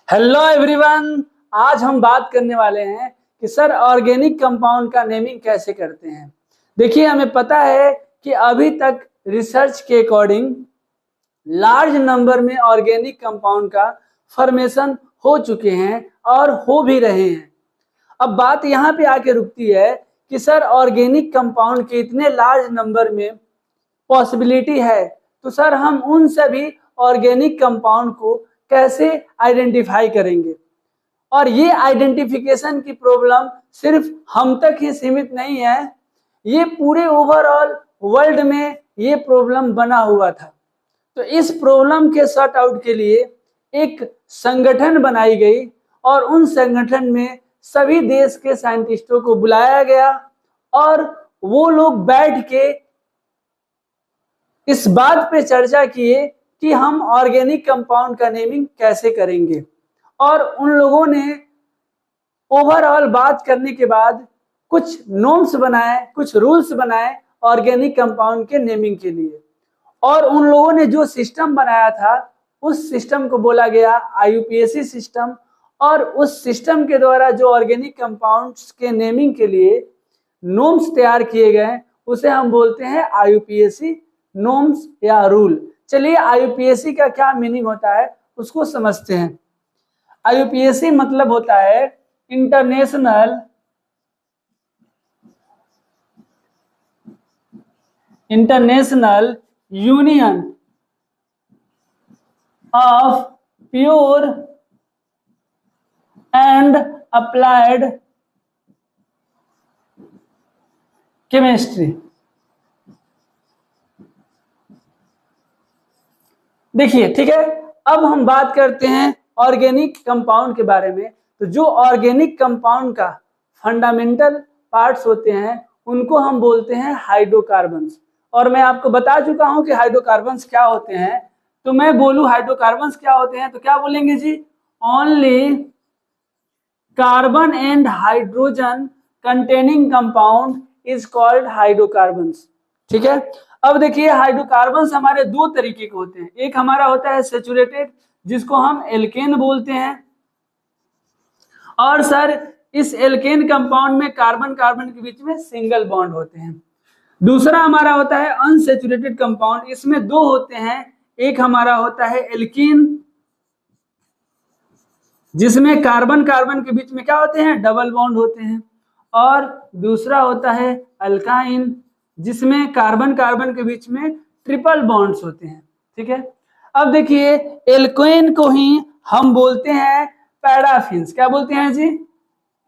Hello everyone, आज हम बात करने वाले हैं कि सर ऑर्गेनिक कंपाउंड का नेमिंग कैसे करते हैं। देखिए, हमें पता है कि अभी तक रिसर्च के अकॉर्डिंग लार्ज नंबर में ऑर्गेनिक कंपाउंड का फॉर्मेशन हो चुके हैं और हो भी रहे हैं। अब बात यहाँ पे आके रुकती है कि सर ऑर्गेनिक कंपाउंड के इतने लार्ज नंबर में पॉसिबिलिटी है, तो सर हम उन सभी ऑर्गेनिक कंपाउंड को कैसे आइडेंटिफाई करेंगे। और ये आइडेंटिफिकेशन की प्रॉब्लम सिर्फ हम तक ही सीमित नहीं है, ये पूरे ओवरऑल वर्ल्ड में ये प्रॉब्लम बना हुआ था। तो इस प्रॉब्लम के सॉर्ट आउट के लिए एक संगठन बनाई गई और उन संगठन में सभी देश के साइंटिस्टों को बुलाया गया और वो लोग बैठ के इस बात पे चर्चा किए कि हम ऑर्गेनिक कंपाउंड का नेमिंग कैसे करेंगे। और उन लोगों ने ओवरऑल बात करने के बाद कुछ नॉर्म्स बनाए, कुछ रूल्स बनाए ऑर्गेनिक कंपाउंड के नेमिंग के लिए। और उन लोगों ने जो सिस्टम बनाया था उस सिस्टम को बोला गया IUPAC सिस्टम। और उस सिस्टम के द्वारा जो ऑर्गेनिक कंपाउंड्स के नेमिंग के लिए नॉर्म्स तैयार किए गए उसे हम बोलते हैं IUPAC नॉर्म्स या रूल। चलिए, IUPAC का क्या मीनिंग होता है उसको समझते हैं। IUPAC मतलब होता है international union of pure and applied chemistry. देखिए, ठीक है, अब हम बात करते हैं ऑर्गेनिक कंपाउंड के बारे में। तो जो ऑर्गेनिक कंपाउंड का फंडामेंटल पार्ट्स होते हैं उनको हम बोलते हैं हाइड्रोकार्बन्स। और मैं आपको बता चुका हूं कि हाइड्रोकार्बन्स क्या होते हैं। तो मैं बोलूं हाइड्रोकार्बन्स क्या होते हैं तो क्या बोलेंगे जी? Only carbon and hydrogen containing compound is called hydrocarbons. ठीक है, अब देखिए, हाइड्रोकार्बन्स हमारे दो तरीके के होते हैं। एक हमारा होता है सैचुरेटेड, जिसको हम एल्केन बोलते हैं। और सर इस एल्केन कंपाउंड में कार्बन कार्बन के बीच में सिंगल बॉन्ड होते हैं। दूसरा हमारा होता है अनसैचुरेटेड कंपाउंड, इसमें दो होते हैं। एक हमारा होता है एल्कीन, जिसमें कार्बन कार्बन के बीच में क्या होते हैं? डबल बॉन्ड होते हैं। और दूसरा होता है अल्काइन, जिसमें कार्बन कार्बन के बीच में ट्रिपल बॉन्ड्स होते हैं। ठीक है, अब देखिए, एल्केन को ही हम बोलते हैं पैराफिन्स। क्या बोलते हैं जी?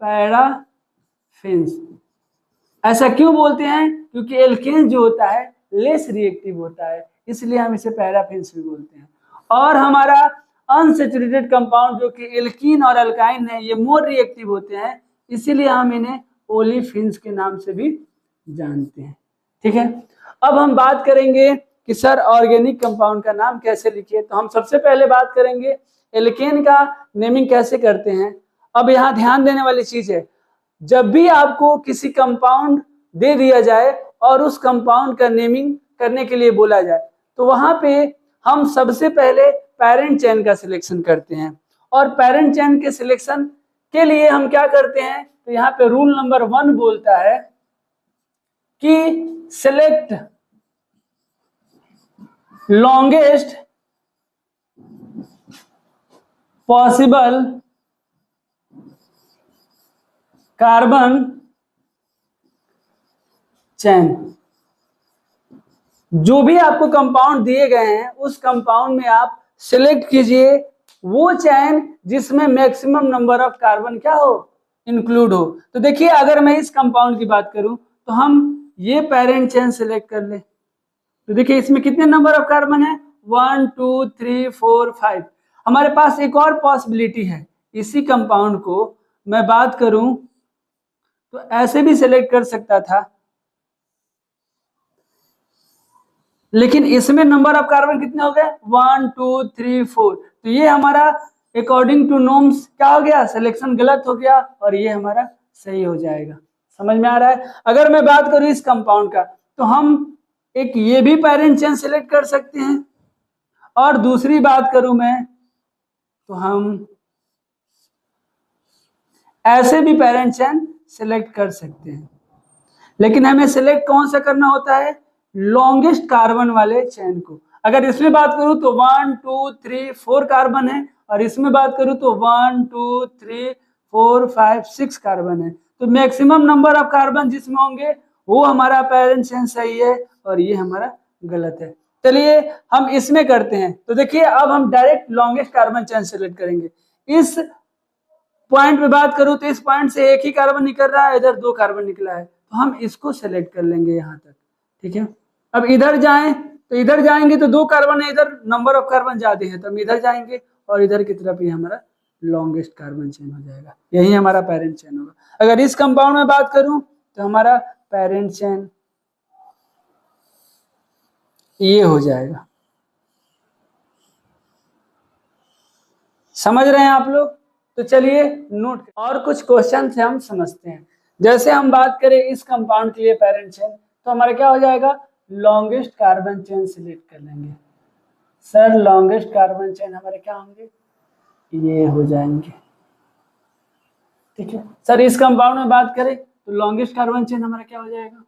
पैराफिन्स। ऐसा क्यों बोलते हैं? क्योंकि एल्केन जो होता है लेस रिएक्टिव होता है, इसलिए हम इसे पैराफिन्स भी बोलते हैं। और हमारा अनसैचुरेटेड कंपाउंड जो कि एल्कीन और अल्काइन है, ये मोर रिएक्टिव होते हैं, इसीलिए हम इन्हें ओलिफिन्स के नाम से भी जानते हैं। ठीक है, अब हम बात करेंगे कि सर ऑर्गेनिक कंपाउंड का नाम कैसे लिखिए। तो हम सबसे पहले बात करेंगे एल्केन का नेमिंग कैसे करते हैं। अब यहाँ ध्यान देने वाली चीज है, जब भी आपको किसी कंपाउंड दे दिया जाए और उस कंपाउंड का नेमिंग करने के लिए बोला जाए, तो वहां पे हम सबसे पहले पेरेंट चेन का सिलेक्शन करते हैं। और पेरेंट चेन के सिलेक्शन के लिए हम क्या करते हैं? तो यहाँ पे रूल नंबर 1 बोलता है कि select longest possible carbon chain. जो भी आपको कंपाउंड दिए गए हैं उस कंपाउंड में आप सिलेक्ट कीजिए वो चेन जिसमें मैक्सिमम नंबर ऑफ कार्बन क्या हो? इंक्लूड हो। तो देखिए, अगर मैं इस कंपाउंड की बात करूं तो हम ये पेरेंट चेन सिलेक्ट कर ले, तो देखिए इसमें कितने नंबर ऑफ कार्बन है? 1 2 3 4 5। हमारे पास एक और पॉसिबिलिटी है, इसी कंपाउंड को मैं बात करूं तो ऐसे भी सिलेक्ट कर सकता था, लेकिन इसमें नंबर ऑफ कार्बन कितने हो गए? 1 2 3 4। तो ये हमारा अकॉर्डिंग टू नॉर्म्स क्या हो गया? सिलेक्शन गलत हो गया और ये हमारा सही हो जाएगा। समझ में आ रहा है? अगर मैं बात करूं इस कंपाउंड का तो हम एक ये भी पेरेंट चेन सिलेक्ट कर सकते हैं। और दूसरी बात करूं मैं तो हम ऐसे भी पेरेंट चेन सिलेक्ट कर सकते हैं, लेकिन हमें सिलेक्ट कौन सा करना होता है, लॉन्गेस्ट कार्बन वाले चेन को। अगर इसमें बात करूं तो 1 2 3 4 कार्बन है, और इसमें बात करूं तो 1 2 3 4 5 6 कार्बन है। तो मैक्सिमम नंबर ऑफ कार्बन जिसमें होंगे वो हमारा पेरेंट चेन सही है, और ये हमारा गलत है। चलिए हम इसमें करते हैं। तो देखिए अब हम direct longest carbon chain select करेंगे। इस पॉइंट पे बात करूं तो इस पॉइंट से एक ही कार्बन निकल रहा है, इधर 2 कार्बन निकला है, तो हम इसको सेलेक्ट कर लेंगे यहाँ तक। ठीक है, अब इधर जाएं तो इधर जाएंगे तो 2 कार्बन है, इधर नंबर ऑफ कार्बन ज्यादा है, तो हम इधर जाएंगे और इधर की तरफ ये हमारा लॉन्गेस्ट कार्बन चेन हो जाएगा, यही हमारा पेरेंट चेन होगा। अगर इस कंपाउंड में बात करूं तो हमारा पेरेंट चेन ये हो जाएगा। समझ रहे हैं आप लोग? तो चलिए नोट और कुछ क्वेश्चन से हम समझते हैं। जैसे हम बात करें इस कंपाउंड के लिए पेरेंट चेन, तो हमारा क्या हो जाएगा, लॉन्गेस्ट कार्बन चेन सिलेक्ट कर लेंगे। सर लॉन्गेस्ट कार्बन चेन हमारे क्या होंगे, ये हो जाएंगे। ठीक है सर, इस कंपाउंड में बात करें तो लॉन्गेस्ट कार्बन चेन हमारा क्या हो जाएगा,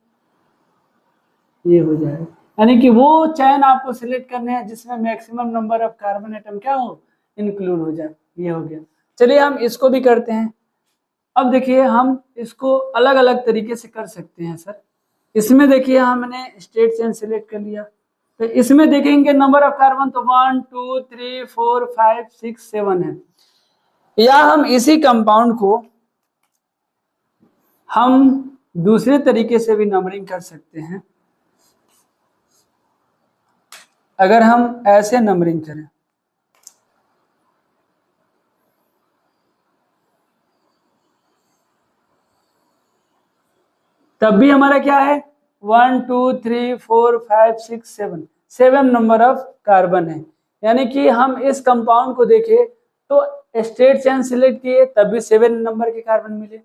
ये हो जाएगा। यानी कि वो चेन आपको सिलेक्ट करने हैं जिसमें maximum number of carbon atom क्या हो, इंक्लूड हो जाए। ये हो गया। चलिए हम इसको भी करते हैं। अब देखिए हम इसको अलग अलग तरीके से कर सकते हैं सर। इसमें देखिए हमने स्टेट चेन सिलेक्ट कर लिया, तो इसमें देखेंगे नंबर ऑफ कार्बन तो 1 2 3 4 5 6 7 है। या हम इसी कंपाउंड को हम दूसरे तरीके से भी नंबरिंग कर सकते हैं। अगर हम ऐसे नंबरिंग करें, तब भी हमारा क्या है 1 2 3 4 5 6 7 7 नंबर ऑफ कार्बन है। यानी कि हम इस कंपाउंड को देखें तो स्टेट चेन सिलेक्ट किए तब भी 7 नंबर के कार्बन मिले,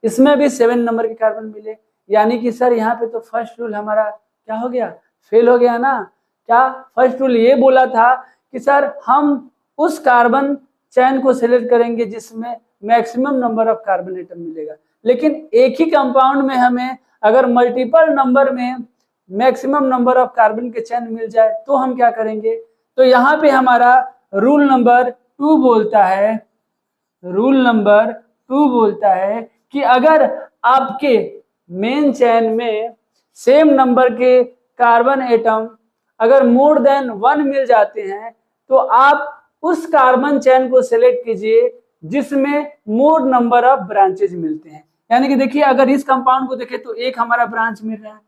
इसमें भी 7 नंबर के कार्बन मिले। यानी कि सर यहाँ पे तो फर्स्ट रूल हमारा क्या हो गया, फेल हो गया ना। क्या फर्स्ट रूल ये बोला था कि सर हम उस कार्बन चेन को सिलेक्ट करेंगे जिसमें maximum number of carbon atom मिलेगा, लेकिन एक ही कंपाउंड में हमें अगर मल्टीपल नंबर में मैक्सिमम नंबर ऑफ कार्बन के चेन मिल जाए तो हम क्या करेंगे। तो यहाँ पे हमारा रूल नंबर 2 बोलता है, रूल नंबर 2 बोलता है कि अगर आपके मेन चेन में सेम नंबर के कार्बन एटम अगर मोर देन 1 मिल जाते हैं तो आप उस कार्बन चेन को सिलेक्ट कीजिए जिसमें मोर नंबर ऑफ ब्रांचेज मिलते हैं। यानी कि देखिए अगर इस कंपाउंड को देखें तो एक हमारा ब्रांच मिल रहा है,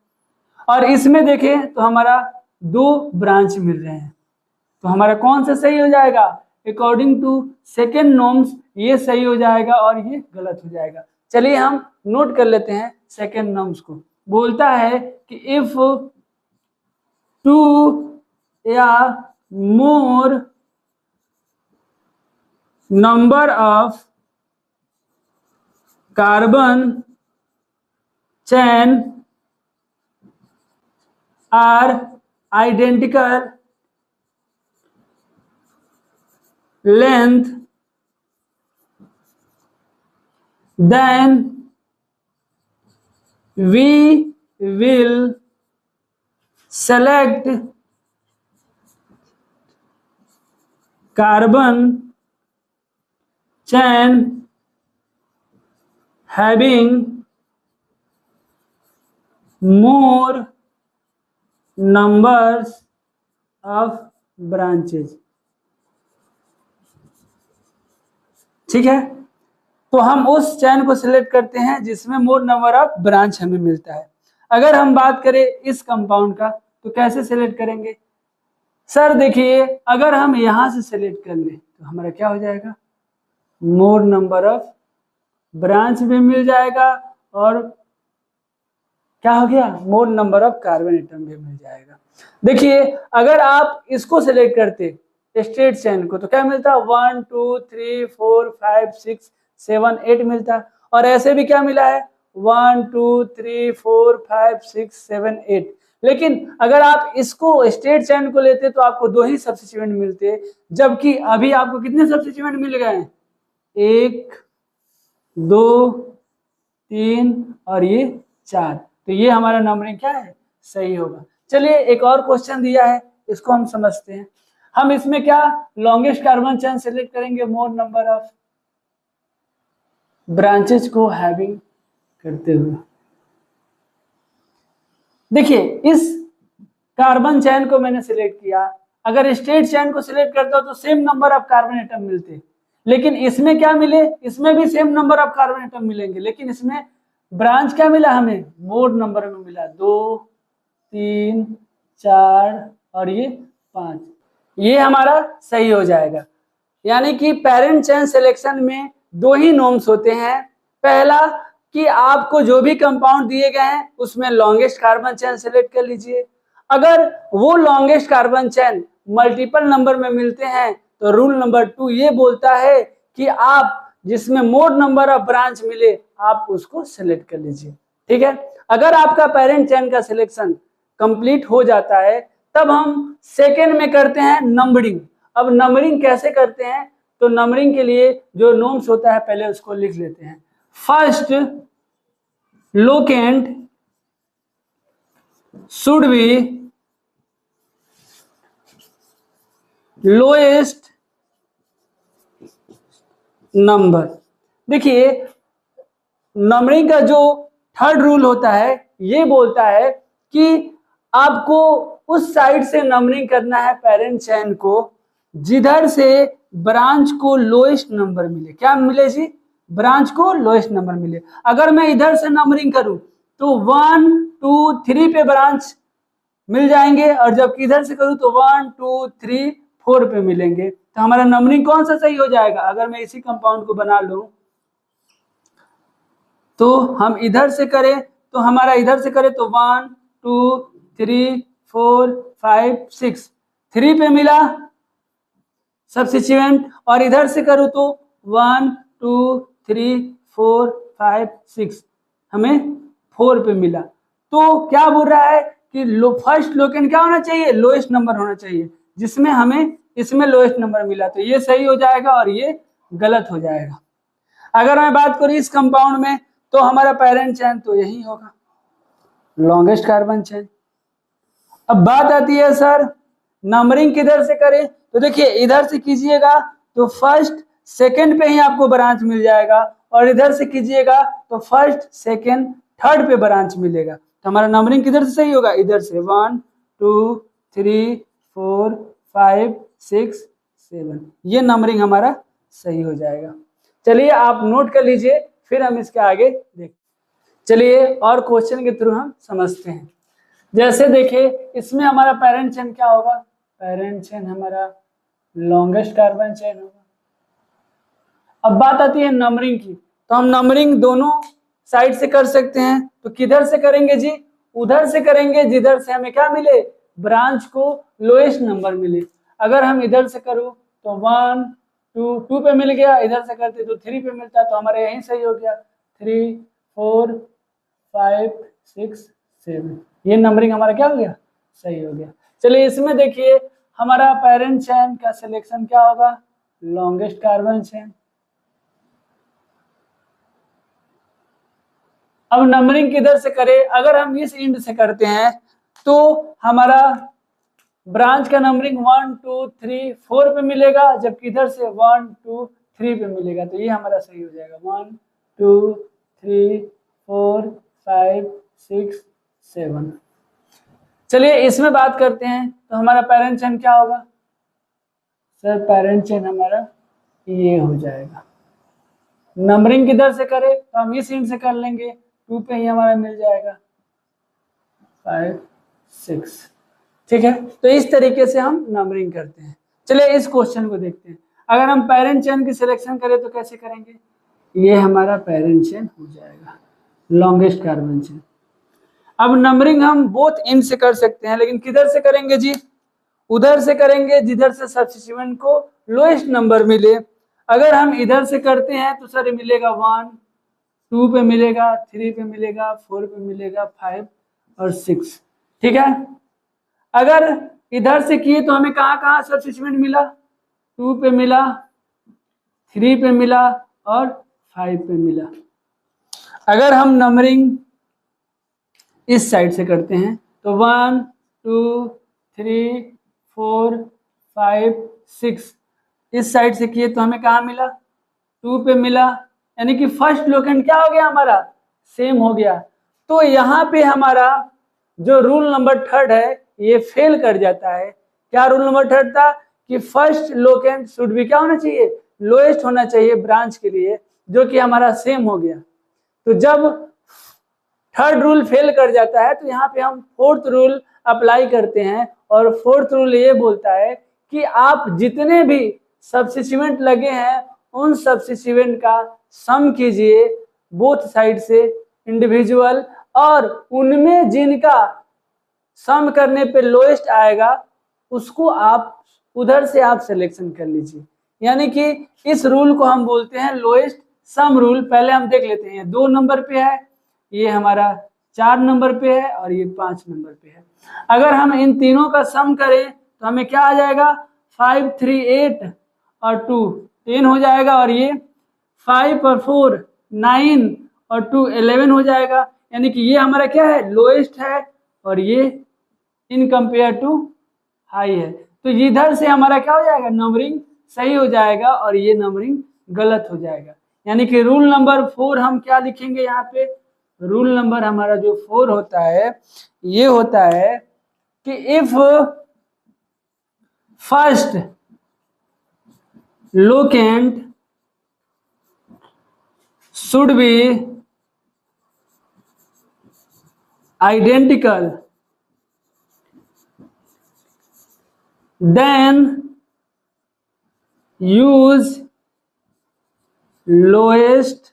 और इसमें देखें तो हमारा 2 ब्रांच मिल रहे हैं, तो हमारा कौन सा सही हो जाएगा, अकॉर्डिंग टू सेकेंड नॉर्म्स ये सही हो जाएगा और ये गलत हो जाएगा। चलिए हम नोट कर लेते हैं सेकेंड नॉर्म्स को। बोलता है कि इफ 2 या more number of carbon chain are identical length then we will select carbon chain having more numbers of branches। ठीक है, तो हम उस चेन को सिलेक्ट करते हैं जिसमें मोर नंबर ऑफ ब्रांच हमें मिलता है। अगर हम बात करें इस कंपाउंड का तो कैसे सिलेक्ट करेंगे। सर देखिए अगर हम यहां से सिलेक्ट कर ले तो हमारा क्या हो जाएगा, मोर नंबर ऑफ ब्रांच भी मिल जाएगा और क्या हो गया, मोर नंबर ऑफ कार्बन एटम भी मिल जाएगा। देखिए अगर आप इसको सिलेक्ट करते स्टेट चेन को तो क्या मिलता, 1 2 3 4 5 6 7 8 मिलता, और ऐसे भी क्या मिला है 1 2 3 4 5 6 7 8। लेकिन अगर आप इसको स्टेट चेन को लेते तो आपको 2 ही सब्स्टिट्यूएंट मिलते, जबकि अभी आपको कितने सब्स्टिट्यूएंट मिल गए हैं, 1 2, 3 और ये 4। तो ये हमारा नंबरिंग क्या है, सही होगा। चलिए एक और क्वेश्चन दिया है, इसको हम समझते हैं। हम इसमें क्या लॉन्गेस्ट कार्बन चेन सेलेक्ट करेंगे मोर नंबर ऑफ ब्रांचेस को हैविंग करते हुए। देखिए इस कार्बन चेन को मैंने सिलेक्ट किया, अगर स्ट्रेट चेन को सिलेक्ट करता तो same number of carbon atom मिलते, लेकिन इसमें क्या मिले, इसमें भी same number of carbon atom मिलेंगे, लेकिन इसमें ब्रांच क्या मिला हमें, मोर नंबर में मिला, 2, 3, 4 और ये 5। ये हमारा सही हो जाएगा। यानी कि पेरेंट चेन सिलेक्शन में दो ही नॉर्म्स होते हैं। पहला कि आपको जो भी कंपाउंड दिए गए हैं उसमें लॉन्गेस्ट कार्बन चेन सेलेक्ट कर लीजिए। अगर वो longest carbon chain multiple number में मिलते हैं तो रूल नंबर 2 ये बोलता है कि आप जिसमें मोर नंबर ऑफ ब्रांच मिले आप उसको सेलेक्ट कर लीजिए। ठीक है, अगर आपका पेरेंट चेन का सिलेक्शन कंप्लीट हो जाता है तब हम सेकेंड में करते हैं नंबरिंग। अब नंबरिंग कैसे करते हैं, तो नंबरिंग के लिए जो नॉर्म्स होता है पहले उसको लिख लेते हैं। First locant should be lowest number। देखिए नंबरिंग का जो थर्ड रूल होता है ये बोलता है कि आपको उस साइड से नंबरिंग करना है पेरेंट चेन को जिधर से ब्रांच को लोएस्ट नंबर मिले। क्या मिले जी, ब्रांच को लोएस्ट नंबर मिले। अगर मैं इधर से नंबरिंग करूं तो 1, 2, 3 पे ब्रांच मिल जाएंगे, और जब इधर से करूं तो 1, 2, 3, 4 पे मिलेंगे। तो हमारा नंबरिंग कौन सा सही हो जाएगा, अगर मैं इसी कंपाउंड को बना लूं तो हम इधर से करें तो हमारा इधर से करें तो 1, 2, 3, 4, 5, 6, 3 पे मिला सब्स्टिट्यूएंट, और इधर से करूं तो 1, 2, 3, 4, 5, 6 हमें 4 पे मिला। तो क्या बोल रहा है कि फर्स्ट लोकेंट क्या होना चाहिए, लोएस्ट नंबर होना चाहिए, जिसमें हमें इसमें लोएस्ट नंबर मिला। तो ये सही हो जाएगा और ये गलत हो जाएगा। अगर मैं बात करूं इस कंपाउंड में तो हमारा पेरेंट चेन तो यही होगा, लॉन्गेस्ट कार्बन चेन। अब बात आती है सर नंबरिंग किधर से करें, तो देखिए इधर से कीजिएगा तो फर्स्ट सेकंड पे ही आपको ब्रांच मिल जाएगा, और इधर से कीजिएगा तो फर्स्ट सेकंड थर्ड पे ब्रांच मिलेगा। तो हमारा नंबरिंग किधर से सही होगा, इधर से 1, 2, 3, 4, 5, 6, 7, ये नंबरिंग हमारा सही हो जाएगा। चलिए आप नोट कर लीजिए, फिर हम इसके आगे देखते। चलिए और क्वेश्चन के थ्रू हम समझते हैं। जैसे देखिए इसमें हमारा पेरेंट चेन क्या होगा, पेरेंट चेन हमारा लॉन्गेस्ट कार्बन चेन होगा। अब बात आती है नंबरिंग की, तो हम नंबरिंग दोनों साइड से कर सकते हैं। तो किधर से करेंगे जी, उधर से करेंगे जिधर से हमें क्या मिले, ब्रांच को लोएस्ट नंबर मिले। अगर हम इधर से करूं तो 1, 2 पे मिल गया, इधर से करते तो 3 पे मिलता, तो हमारे यहीं सही हो गया। 3, 4, 5, 6, 7, ये नंबरिंग हमारा क्या हो गया, सही हो गया। चलिए इसमें देखिए हमारा पेरेंट चेन का सिलेक्शन क्या होगा, लॉन्गेस्ट कार्बन चेन। अब नंबरिंग किधर से करें, अगर हम इस एंड से करते हैं तो हमारा ब्रांच का नंबरिंग 1, 2, 3, 4 पे मिलेगा, जबकि इधर से 1, 2, 3 पे मिलेगा। तो ये हमारा सही हो जाएगा, 1, 2, 3, 4, 5, 6, 7। चलिए इसमें बात करते हैं, तो हमारा पेरेंट चेन क्या होगा सर, पेरेंट चेन हमारा ये हो जाएगा। नंबरिंग किधर से करें तो हम इस एंड से कर लेंगे, 2 पे ही हमारा मिल जाएगा, 5, 6। ठीक है, तो इस तरीके से हम नंबरिंग करते हैं। चलिए इस क्वेश्चन को देखते हैं। अगर हम पेरेंट चेन की सिलेक्शन करें तो कैसे करेंगे, ये हमारा पेरेंट चेन हो जाएगा, लॉन्गेस्ट कार्बन चेन। अब नंबरिंग हम बोथ एंड से कर सकते हैं, लेकिन किधर से करेंगे जी, उधर से करेंगे जिधर से सब्स्टिट्यूएंट को लोएस्ट नंबर मिले। अगर हम इधर से करते हैं तो सर मिलेगा 1, 2 पे मिलेगा, 3 पे मिलेगा, 4 पे मिलेगा, 5 और 6। ठीक है, अगर इधर से किए तो हमें कहाँ कहाँ सब्स्टिट्यूएंट मिला, 2 पे मिला, 3 पे मिला और 5 पे मिला। अगर हम नंबरिंग इस साइड से करते हैं तो 1 2 3 4 5 6 इस साइड से किए तो हमें कहाँ मिला, 2 पे मिला। यानी कि फर्स्ट लोकेंट क्या हो गया हमारा, सेम हो गया। तो यहाँ पे हमारा जो रूल नंबर थर्ड है ये फेल कर जाता है। क्या रूल नंबर थर्ड था कि फर्स्ट लोकेंट शुड भी क्या होना चाहिए, लोएस्ट होना चाहिए ब्रांच के लिए, जो कि हमारा सेम हो गया। तो जब थर्ड रूल फेल कर जाता है तो यहाँ पे हम फोर्थ रूल अप्लाई करते हैं, और फोर्थ रूल ये बोलता है कि आप जितने भी सब्स्टिट्यूएंट लगे हैं उन सब्स्टिट्यूएंट का सम कीजिए बोथ साइड से इंडिविजुअल, और उनमें जिनका सम करने पे लोएस्ट आएगा उसको आप उधर से आप सिलेक्शन कर लीजिए। यानी कि इस रूल को हम बोलते हैं लोएस्ट सम रूल। पहले हम देख लेते हैं, 2 नंबर पे है, ये हमारा 4 नंबर पे है और ये 5 नंबर पे है। अगर हम इन तीनों का सम करें तो हमें क्या आ जाएगा, 5 3 8 और 2 10 हो जाएगा, और ये 5 और 4 9 और 2 11 हो जाएगा। यानी कि ये हमारा क्या है, लोएस्ट है, और ये इन कंपेयर टू हाई है। तो इधर से हमारा क्या हो जाएगा, नंबरिंग सही हो जाएगा और ये नंबरिंग गलत हो जाएगा। यानी कि रूल नंबर 4 हम क्या लिखेंगे यहाँ पे, रूल नंबर हमारा जो 4 होता है ये होता है कि if first locant should be identical, then use lowest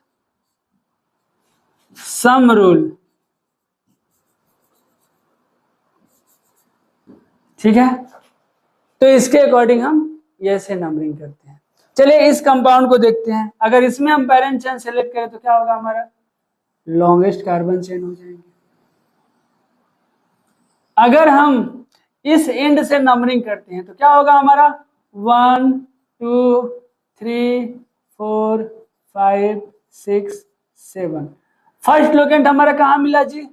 sum rule। ठीक है, तो इसके अकॉर्डिंग हम ऐसे नंबरिंग करते हैं। चलिए इस कंपाउंड को देखते हैं। अगर इसमें हम पैरेंट चेन सेलेक्ट करें तो क्या होगा, हमारा लॉन्गेस्ट कार्बन चेन हो जाएंगे। अगर हम इस एंड से नंबरिंग करते हैं तो क्या होगा हमारा, 1 2 3 4 5 6 7। फर्स्ट लोकेंट हमारा कहाँ मिला जी,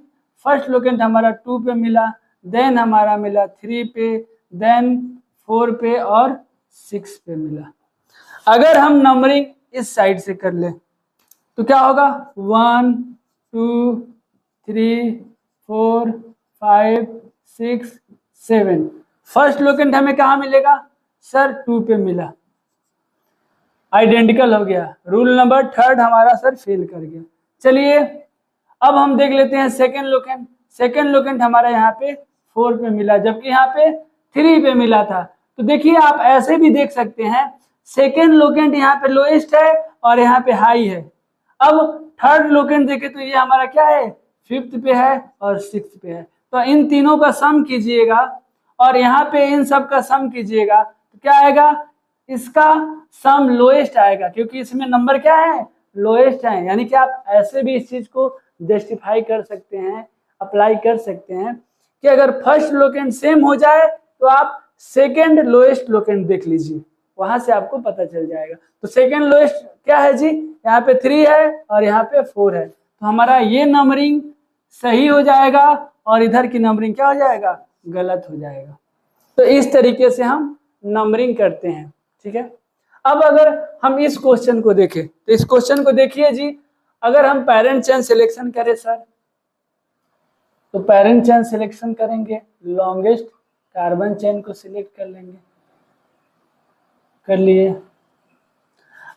फर्स्ट लोकेंट हमारा 2 पे मिला, देन हमारा मिला 3 पे, देन 4 पे और 6 पे मिला। अगर हम नंबरिंग इस साइड से कर ले तो क्या होगा, 1 2 3 4 5 6 7। फर्स्ट लोकेंट हमें कहाँ मिलेगा सर, 2 पे मिला, आइडेंटिकल हो गया। रूल नंबर थर्ड हमारा सर फेल कर गया। चलिए अब हम देख लेते हैं सेकेंड लोकेंट। सेकेंड लोकेंट हमारा यहाँ पे 4 पे मिला, जबकि यहाँ पे 3 पे मिला था। तो देखिए आप ऐसे भी देख सकते हैं, सेकेंड लोकेंट यहाँ पे लोएस्ट है और यहाँ पे हाई है। अब थर्ड लोकेंट देखे तो ये हमारा क्या है, 5th पे है और 6th पे है। तो इन तीनों का सम कीजिएगा और यहाँ पे इन सब का सम कीजिएगा तो क्या आएगा, इसका सम लोएस्ट आएगा, क्योंकि इसमें नंबर क्या है, लोएस्ट है। यानी कि आप ऐसे भी इस चीज को जस्टिफाई कर सकते हैं, अप्लाई कर सकते हैं कि अगर फर्स्ट लोकेंट सेम हो जाए तो आप सेकेंड लोएस्ट लोकेंट देख लीजिए, वहां से आपको पता चल जाएगा। तो सेकेंड लोएस्ट क्या है जी, यहाँ पे 3 है और यहाँ पे 4 है, तो हमारा ये नंबरिंग सही हो जाएगा और इधर की नंबरिंग क्या हो जाएगा, गलत हो जाएगा। तो इस तरीके से हम नंबरिंग करते हैं। ठीक है, अब अगर हम इस क्वेश्चन को देखें तो इस क्वेश्चन को देखिए जी, अगर हम पेरेंट चेन सिलेक्शन करें सर, तो पेरेंट चेन सिलेक्शन करेंगे, लॉन्गेस्ट कार्बन चेन को सिलेक्ट कर लेंगे, कर लिए।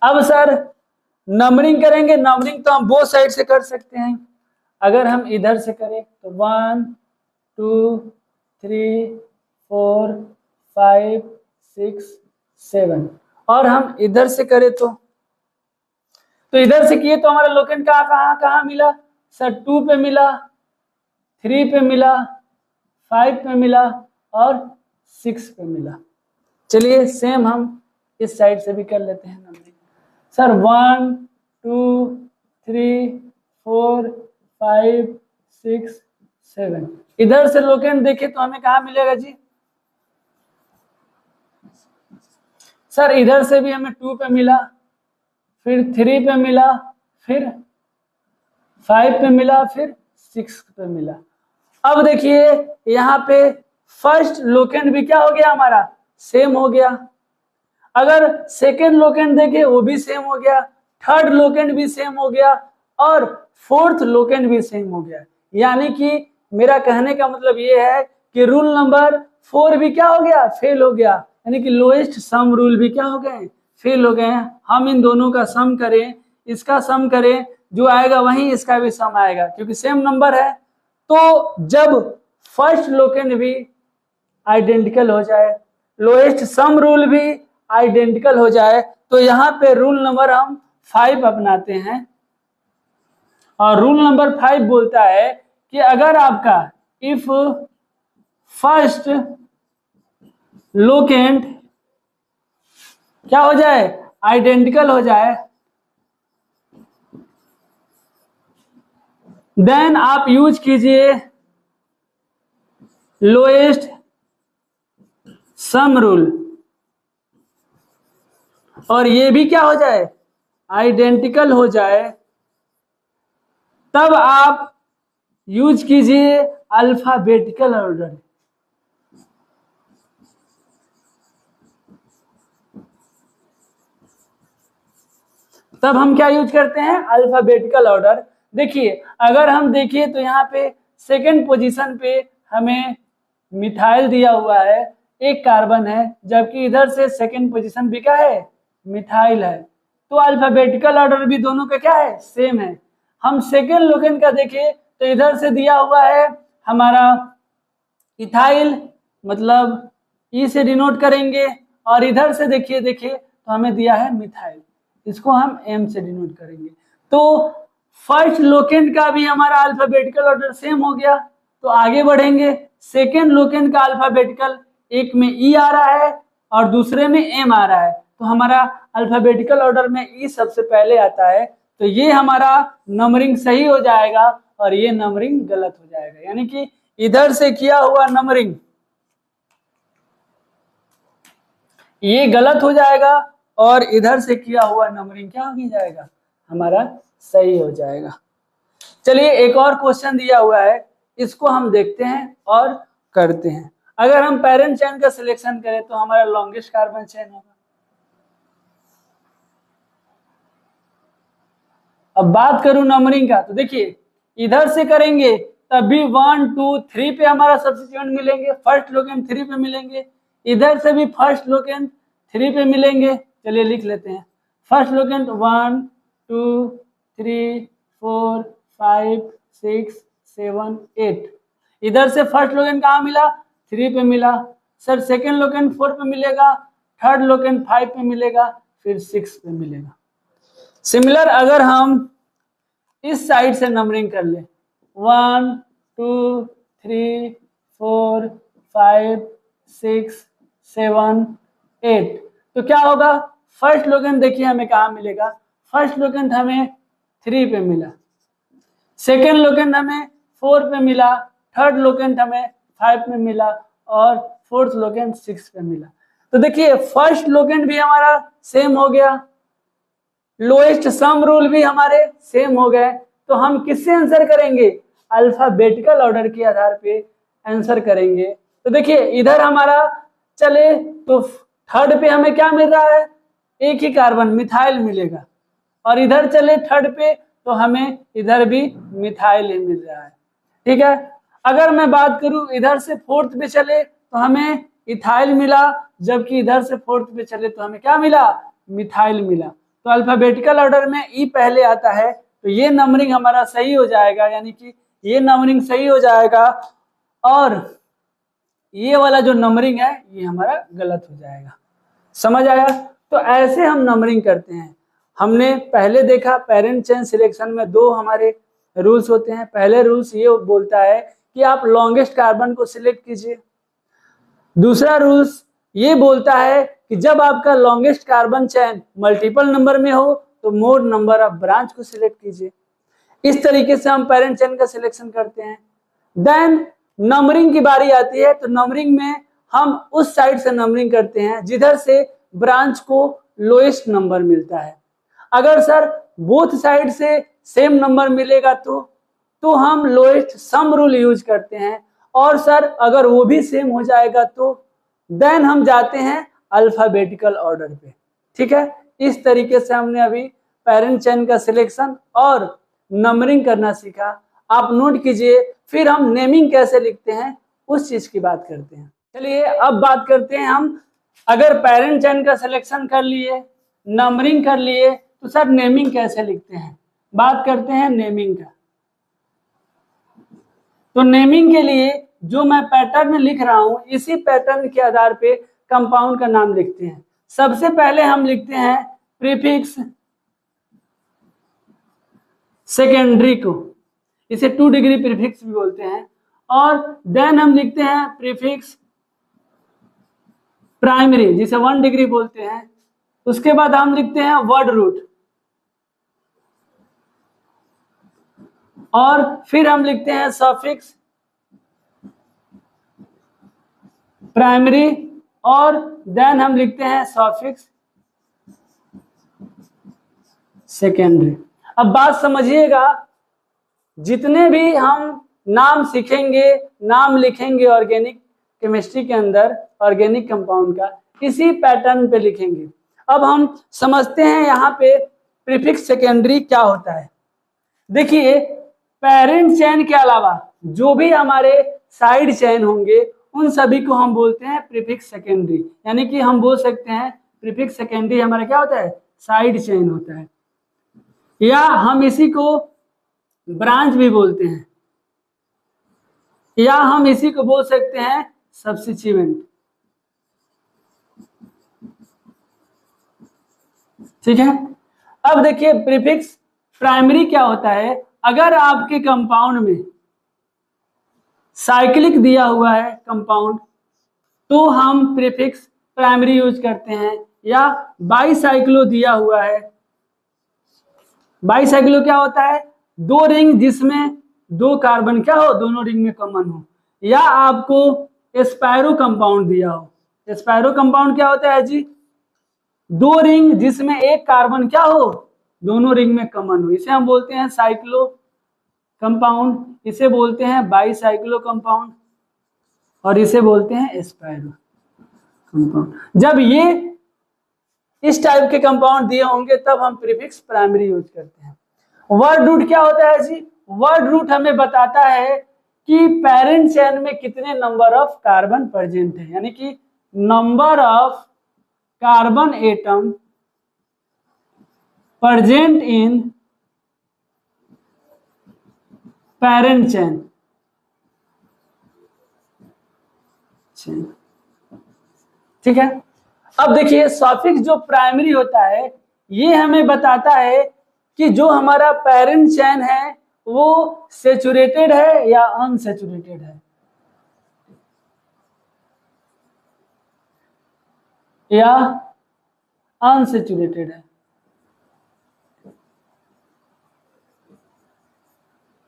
अब सर नंबरिंग करेंगे, नंबरिंग तो हम बोथ साइड से कर सकते हैं। अगर हम इधर से करें तो 1 2 3 4 5 6 7, और हम इधर से करें तो इधर से किए तो हमारा लोकेंट कहाँ मिला सर, 2 पे मिला, 3 पे मिला, 5 पे मिला और 6 पे मिला। चलिए सेम हम इस साइड से भी कर लेते हैं नंबरिंग। सर 1 2 3 4 5 6 7, इधर से लोकेंट देखे तो हमें कहाँ मिलेगा जी सर, इधर से भी हमें 2 पे मिला, फिर 3 पे मिला फिर 5 पे मिला, फिर 6 पे मिला। अब देखिए यहाँ पे फर्स्ट लोकेंड भी क्या हो गया हमारा, सेम हो गया। अगर सेकेंड लोकेंड देखे वो भी सेम हो गया, थर्ड लोकेंड भी सेम हो गया, और फोर्थ लोकेंड भी सेम हो गया। यानी कि मेरा कहने का मतलब ये है कि रूल नंबर 4 भी क्या हो गया, फेल हो गया। यानी कि लोएस्ट सम रूल भी क्या हो गए, फेल हो गए हैं। हम इन दोनों का सम करें, इसका सम करें, जो आएगा वहीं इसका भी सम आएगा, क्योंकि सेम नंबर है। तो जब फर्स्ट लोकेंड भी आइडेंटिकल हो जाए, लोएस्ट सम रूल भी आइडेंटिकल हो जाए, तो यहाँ पे रूल नंबर हम 5 अपनाते हैं। और रूल नंबर 5 बोलता है कि अगर आपका इफ फर्स्ट लोकेंड क्या हो जाए, आइडेंटिकल हो जाए, देन आप यूज कीजिए लोएस्ट सम रूल, और ये भी क्या हो जाए, आइडेंटिकल हो जाए, तब आप यूज कीजिए अल्फाबेटिकल ऑर्डर। तब हम क्या यूज करते हैं, अल्फाबेटिकल ऑर्डर। देखिए अगर हम देखिए तो यहाँ पे सेकंड पोजीशन पे हमें मिथाइल दिया हुआ है, एक कार्बन है, जबकि इधर से सेकंड पोजीशन भी क्या है, मिथाइल है। तो अल्फाबेटिकल ऑर्डर भी दोनों का क्या है, सेम है। हम सेकंड लोकेंड का देखें तो इधर से दिया हुआ है हमारा इथाइल, मतलब ई से डिनोट करेंगे, और इधर से देखिए तो हमें दिया है मिथाइल, इसको हम एम से डिनोट करेंगे। तो फर्स्ट लोकेंड का भी हमारा अल्फाबेटिकल ऑर्डर सेम हो गया। तो आगे बढ़ेंगे, सेकेंड लोकेंड का अल्फाबेटिकल, एक में ई आ रहा है और दूसरे में एम आ रहा है, तो हमारा अल्फाबेटिकल ऑर्डर में ई सबसे पहले आता है, तो ये हमारा नंबरिंग सही हो जाएगा और ये नंबरिंग गलत हो जाएगा। यानी कि इधर से किया हुआ नंबरिंग ये गलत हो जाएगा और इधर से किया हुआ नंबरिंग क्या हो जाएगा, हमारा सही हो जाएगा। चलिए एक और क्वेश्चन दिया हुआ है, इसको हम देखते हैं और करते हैं। अगर हम पेरेंट चेन का सिलेक्शन करें तो हमारा लॉन्गेस्ट कार्बन चेन होगा। अब बात करूं नंबरिंग का, तो देखिए इधर से करेंगे तब भी 1 2 3 पे हमारा सब्स्टिट्यूएंट मिलेंगे, फर्स्ट लोकेंड 3 पे मिलेंगे, इधर से भी फर्स्ट लोकेंड 3 पे मिलेंगे। चलिए लिख लेते हैं, फर्स्ट लोकेंड 1 2 3 4 5 6 7 8। इधर से फर्स्ट लोकेंड कहाँ मिला, 3 पे मिला। सर सेकेंड लोकेंड 4 पे मिलेगा, थर्ड लोकेंड 5 पे मिलेगा, फिर 6 पे मिलेगा। सिमिलर अगर हम इस साइड से नंबरिंग कर ले, 1 2 3 4 5 6 7 8, तो क्या होगा, फर्स्ट लोकेंड देखिए हमें कहाँ मिलेगा, फर्स्ट लोकेंड हमें 3 पे मिला, सेकेंड लोकेंड हमें 4 पे मिला, थर्ड लोकेंड हमें 5 पे मिला और फोर्थ लोकेंड 6 पे मिला। तो देखिए फर्स्ट लोकेंड भी हमारा सेम हो गया, लोएस्ट सम रूल भी हमारे सेम हो गए। तो हम किससे आंसर करेंगे, अल्फाबेटिकल ऑर्डर के आधार पे आंसर करेंगे। तो देखिए इधर हमारा चले तो थर्ड पे हमें क्या मिल रहा है, एक ही कार्बन मिथाइल मिलेगा, और इधर चले थर्ड पे तो हमें इधर भी मिथाइल ही मिल रहा है। ठीक है, अगर मैं बात करूं इधर से फोर्थ पे चले तो हमें इथाइल मिला, जबकि इधर से फोर्थ पे चले तो हमें क्या मिला, मिथाइल मिला। तो अल्फाबेटिकल ऑर्डर में ई पहले आता है, तो ये नंबरिंग हमारा सही हो जाएगा, यानी कि ये नंबरिंग सही हो जाएगा और ये वाला जो नंबरिंग है ये हमारा गलत हो जाएगा। समझ आया? तो ऐसे हम नंबरिंग करते हैं। हमने पहले देखा पेरेंट चेन सिलेक्शन में 2 हमारे रूल्स होते हैं। पहले रूल्स ये बोलता है कि आप लॉन्गेस्ट कार्बन को सिलेक्ट कीजिए। दूसरा रूल्स ये बोलता है कि जब आपका longest carbon chain multiple number में हो तो मोर नंबर ऑफ ब्रांच को सिलेक्ट कीजिए। इस तरीके से हम पेरेंट चेन का सिलेक्शन करते हैं। देन नंबरिंग की बारी आती है, तो नंबरिंग में हम उस साइड से नंबरिंग करते हैं जिधर से ब्रांच को लोएस्ट नंबर मिलता है। अगर सर बोथ साइड से सेम नंबर मिलेगा तो हम लोएस्ट सम रूल यूज करते हैं। और सर अगर वो भी सेम हो जाएगा तो देन हम जाते हैं अल्फाबेटिकल ऑर्डर पे। ठीक है, इस तरीके से हमने अभी पेरेंट चेन का सिलेक्शन और नंबरिंग करना सीखा। आप नोट कीजिए, फिर हम नेमिंग कैसे लिखते हैं उस चीज की बात करते हैं। चलिए अब बात करते हैं हम, अगर पेरेंट चेन का सिलेक्शन कर लिए, नंबरिंग कर लिए, तो सर नेमिंग कैसे लिखते हैं। बात करते हैं नेमिंग का। तो नेमिंग के लिए जो मैं पैटर्न लिख रहा हूं, इसी पैटर्न के आधार पे कंपाउंड का नाम लिखते हैं। सबसे पहले हम लिखते हैं प्रीफिक्स सेकेंडरी को, इसे 2 डिग्री प्रीफिक्स भी बोलते हैं। और देन हम लिखते हैं प्रीफिक्स प्राइमरी, जिसे 1 डिग्री बोलते हैं। उसके बाद हम लिखते हैं वर्ड रूट, और फिर हम लिखते हैं सफिक्स प्राइमरी, और देन हम लिखते हैं सफिक्स सेकेंडरी। अब बात समझिएगा, जितने भी हम नाम सीखेंगे, नाम लिखेंगे ऑर्गेनिक केमिस्ट्री के अंदर, ऑर्गेनिक कंपाउंड का, इसी पैटर्न पे लिखेंगे। अब हम समझते हैं यहाँ पे प्रीफिक्स सेकेंडरी क्या होता है। देखिए, पेरेंट चेन के अलावा जो भी हमारे साइड चेन होंगे उन सभी को हम बोलते हैं प्रीफिक्स सेकेंडरी। यानी कि हम बोल सकते हैं प्रीफिक्स सेकेंडरी हमारा क्या होता है, साइड चेन होता है, या हम इसी को ब्रांच भी बोलते हैं, या हम इसी को बोल सकते हैं सब्स्टिट्यूएंट। ठीक है, अब देखिए प्रीफिक्स प्राइमरी क्या होता है। अगर आपके कंपाउंड में साइक्लिक दिया हुआ है कंपाउंड, तो हम प्रीफिक्स प्राइमरी यूज करते हैं। या बाईसाइक्लो दिया हुआ है, बाईसाइक्लो क्या होता है, 2 रिंग जिसमें 2 कार्बन क्या हो, दोनों रिंग में कॉमन हो। या आपको एस्पायरो कंपाउंड दिया हो, एस्पायरो कंपाउंड क्या होता है जी, 2 रिंग जिसमें 1 कार्बन क्या हो, दोनों रिंग में कॉमन हो। इसे हम बोलते हैं साइक्लो कंपाउंड, इसे बोलते हैं बाईसाइक्लो कंपाउंड, और इसे बोलते हैं एस्पायरो कंपाउंड। जब ये इस टाइप के कंपाउंड दिए होंगे तब हम प्रीफिक्स प्राइमरी यूज करते हैं। वर्ड रूट क्या होता है जी, वर्ड रूट हमें बताता है कि पेरेंट चेन में कितने नंबर ऑफ कार्बन प्रेजेंट है, यानी कि number of carbon atom present in parent chain. ठीक है, अब देखिए सफिक्स जो प्राइमरी होता है ये हमें बताता है कि जो हमारा पेरेंट चेन है वो सेचुरेटेड है या अनसेचुरेटेड है, या अनसेचुरेटेड है।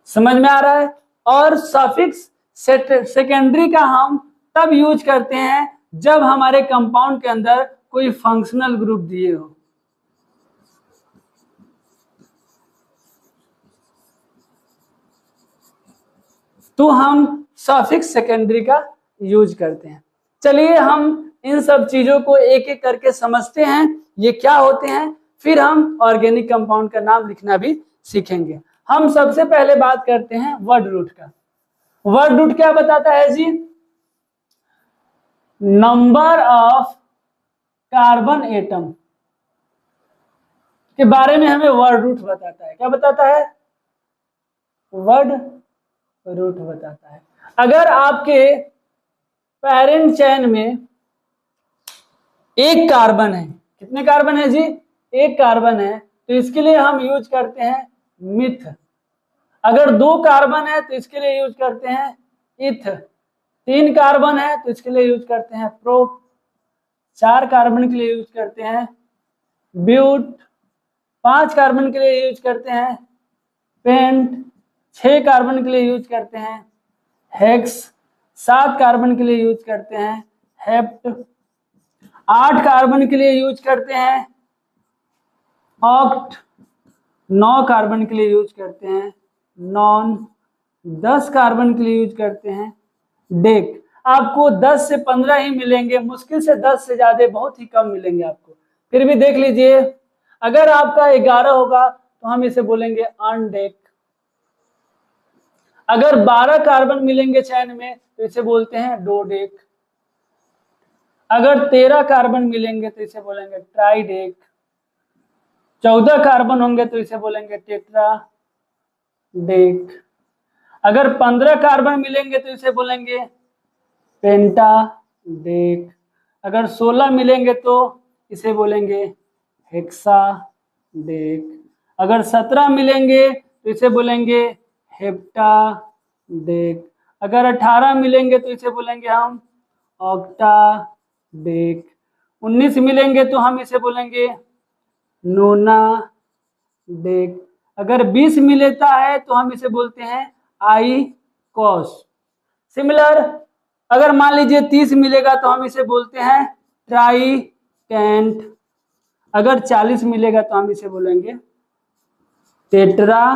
समझ में आ रहा है। और सफिक्स सेकेंडरी का हम तब यूज करते हैं जब हमारे कंपाउंड के अंदर कोई फंक्शनल ग्रुप दिए हो। तो हम सफिक्स सेकेंडरी का यूज करते हैं। चलिए हम इन सब चीजों को एक एक करके समझते हैं ये क्या होते हैं, फिर हम ऑर्गेनिक कंपाउंड का नाम लिखना भी सीखेंगे। हम सबसे पहले बात करते हैं वर्ड रूट का। वर्ड रूट क्या बताता है जी, नंबर ऑफ कार्बन एटम के बारे में हमें वर्ड रूट बताता है। क्या बताता है, वर्ड रूट बताता है। अगर आपके पेरेंट चेन में 1 कार्बन है, कितने कार्बन है जी, 1 कार्बन है, तो इसके लिए हम यूज करते हैं मिथ। अगर 2 कार्बन है तो इसके लिए यूज करते हैं इथ। 3 कार्बन है तो इसके लिए यूज करते हैं प्रोप। 4 कार्बन के लिए यूज करते हैं ब्यूट। 5 कार्बन के लिए यूज करते हैं पेंट। 6 कार्बन के लिए यूज करते हैं हेक्स। 7 कार्बन के लिए यूज करते हैं हेप्ट। 8 कार्बन के लिए यूज करते हैं ऑक्ट। 9 कार्बन के लिए यूज करते हैं नॉन, 10 कार्बन के लिए यूज करते हैं डेक। आपको 10 से 15 ही मिलेंगे, मुश्किल से 10 से ज्यादा बहुत ही कम मिलेंगे आपको। फिर भी देख लीजिए, अगर आपका 11 होगा तो हम इसे बोलेंगे अनडेक। अगर 12 कार्बन मिलेंगे चैन में तो इसे बोलते हैं डोडेक। अगर 13 कार्बन मिलेंगे तो इसे बोलेंगे ट्राइडेक। 14 कार्बन होंगे तो इसे बोलेंगे टेट्रा डेक। अगर 15 कार्बन मिलेंगे तो इसे बोलेंगे पेंटा डेक। अगर 16 मिलेंगे तो इसे बोलेंगे हेक्सा डेक। अगर 17 मिलेंगे तो इसे बोलेंगे हेप्टा डेक। अगर 18 मिलेंगे तो इसे बोलेंगे हम ऑक्टा डेक। 19 मिलेंगे तो हम इसे बोलेंगे नोना डेक। अगर 20 मिलता है तो हम इसे बोलते हैं आई कॉस। सिमिलर अगर मान लीजिए 30 मिलेगा तो हम इसे बोलते हैं ट्राई टेंट। अगर 40 मिलेगा तो हम इसे बोलेंगे टेट्रा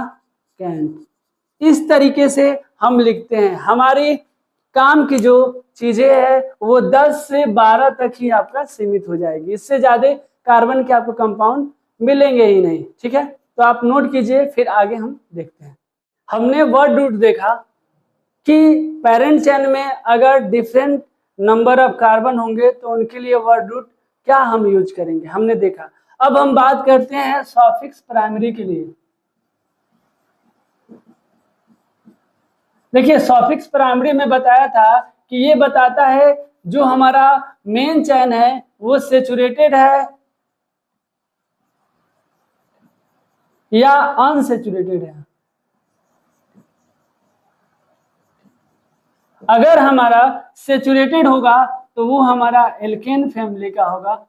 कैंट। इस तरीके से हम लिखते हैं। हमारी काम की जो चीजें है वो 10 से 12 तक ही आपका सीमित हो जाएगी, इससे ज्यादा कार्बन के आपको कंपाउंड मिलेंगे ही नहीं। ठीक है, तो आप नोट कीजिए, फिर आगे हम देखते हैं। हमने वर्ड रूट देखा कि पेरेंट चेन में अगर डिफरेंट नंबर ऑफ कार्बन होंगे तो उनके लिए वर्ड रूट क्या हम यूज करेंगे, हमने देखा। अब हम बात करते हैं सॉफिक्स प्राइमरी के लिए। देखिए, सॉफिक्स प्राइमरी में बताया था कि ये बताता है जो हमारा मेन चेन है वो सेचुरेटेड है या अनसेचुरेटेड है। अगर हमारा सेचुरेटेड होगा तो वो हमारा एल्केन फैमिली का होगा,